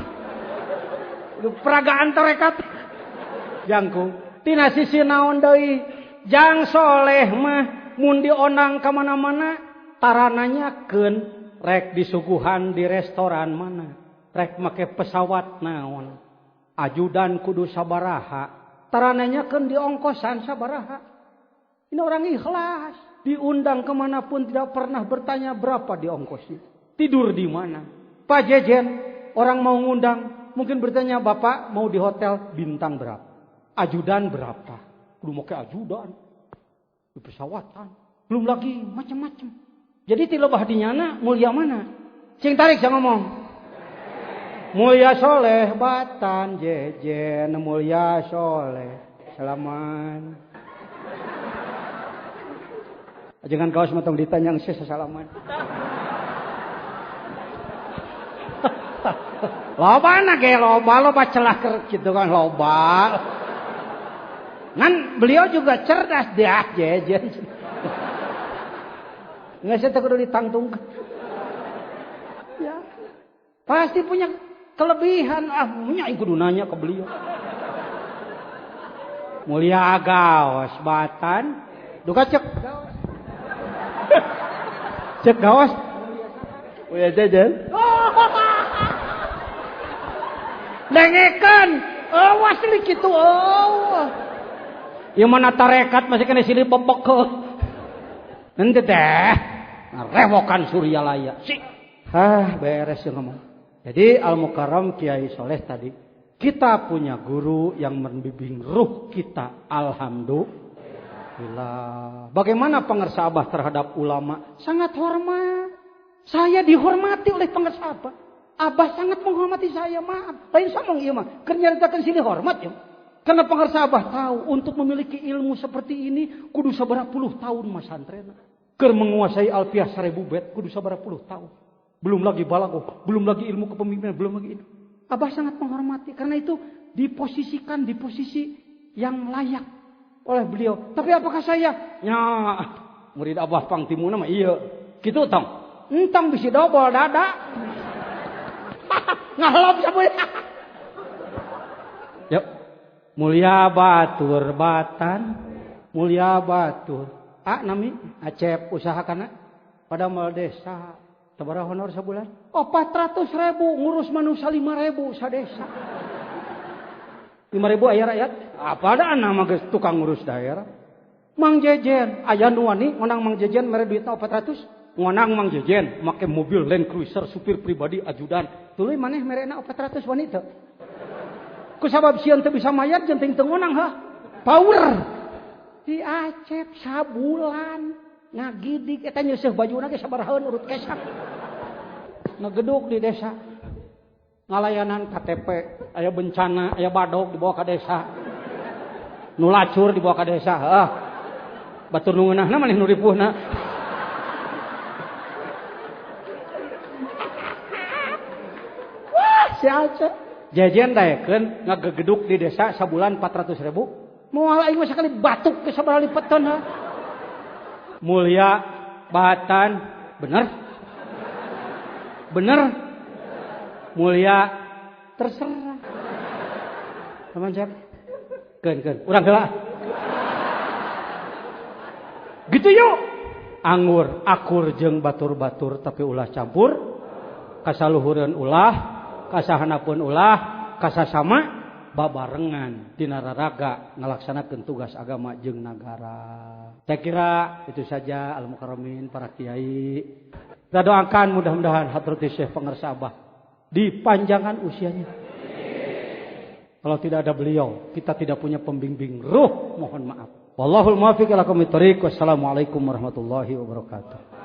Peragaan tarekat. Jangkung. Tina sisi naon deui? Jang soleh mah mun dionang ka mana-mana tarananyakeun rek disuguhan di restoran mana. Rek make pesawat naon. Ajudan kudu sabaraha. Tarananyakeun di ongkosan sabaraha. Ini orang ikhlas. Diundang kemanapun tidak pernah bertanya berapa diongkosnya. Tidur di mana? Pak Jejen, orang mau ngundang. Mungkin bertanya, Bapak mau di hotel bintang berapa? Ajudan berapa? Belum mau ke ajudan. Di pesawatan. Belum lagi macam-macam. Jadi tilebah dinyana mulia mana? Sing tarik jangan ngomong. Mulia soleh batan Jejen. Mulia soleh. Salaman. Jangan kaos matong ditanya yang sesalaman. Loba na ge loba celah gitu kan loba. Ngan beliau juga cerdas dia Jejen. Nggak saya kudu ditangtungkan. Ya. Pasti punya kelebihan. Punya kudu nanya ke beliau. Mulia gaos batan. Duka cek gaos. Cek gawas. Mulia Jejen. Dengekan. Asli gitu. Yang mana tarekat masih kena sini bebek ke. Nanti teh. Rewokan Suryalaya. Beres yang ngomong. Jadi Al-Mukarram Kiai Soleh tadi. Kita punya guru yang membimbing ruh kita. Alhamdulillah. Bagaimana pengersa Abah terhadap ulama? Sangat hormat. Saya dihormati oleh pengersa Abah. Abah sangat menghormati saya. Maaf. Lain sama iya mah. Kernyatakan sini hormat ya. Karena pengersa Abah tahu untuk memiliki ilmu seperti ini kudu sabaraha puluh tahun mas santrena. Keur menguasai alfiah 1000 bait kudu sabaraha puluh tahun. Belum lagi balaghah, belum lagi ilmu kepemimpinan, belum lagi itu. Abah sangat menghormati karena itu diposisikan di posisi yang layak oleh beliau. Tapi apakah saya? Ya, murid Abah pangtimuna mah iya. Kitu tong. Entong bisi dobol dada. Ngalop sabeuy. Yuk. Mulia batur batan. Mulia batur. Nami Acep usaha kana pada mal desa. Sabaraha honor sabulan? 400.000 ngurus manusia 5.000 sadesa. 5.000 aya rakyat. Apa ada nama geus tukang ngurus daerah. Mang Jejen, aya nu wani ngonang Mang Jejen mere duitna 400. Ngonang Mang Jejen make mobil Land Cruiser supir pribadi ajudan. Tuluy maneh merena 400 wanita. Ku sabab sieun teu bisa mayar jenting teu ngonang ha. Power. Di Acep sabulan ngagidik eta nyeuseuf bajuna ge sabarahaeun urut kesak. Ngegeduk di desa. Ngalayanan KTP, aya bencana, aya badog dibawa ka desa. Nu lacur dibawa ka desa. Batur nu ngeunahna maneh nu ripuhna. Wah, si Acep. Jejen daekeun ngagegeduk di desa sabulan 400.000. Moal aing mah sakali batuk ke sabaraha lipetan ha. Mulia Batan, bener? Bener? Mulia, terserah. Teman siapa? Ken. Urang heula. Gitu yuk. Anggur, akur jeung batur-batur tapi ulah campur. Kasaluhureun ulah, kasahanapeun ulah, kasasama babarengan dina raraga ngalaksanakeun tugas agama jeung nagara. Saya kira itu saja al-mukarramin para kiai. Kita doakan mudah-mudahan hadratus Syekh Pangarsa Abah dipanjangkan usianya. Kalau tidak ada beliau, kita tidak punya pembimbing ruh, mohon maaf. Wallahul muwaffiq ila aqwamit thoriq. Wassalamualaikum warahmatullahi wabarakatuh.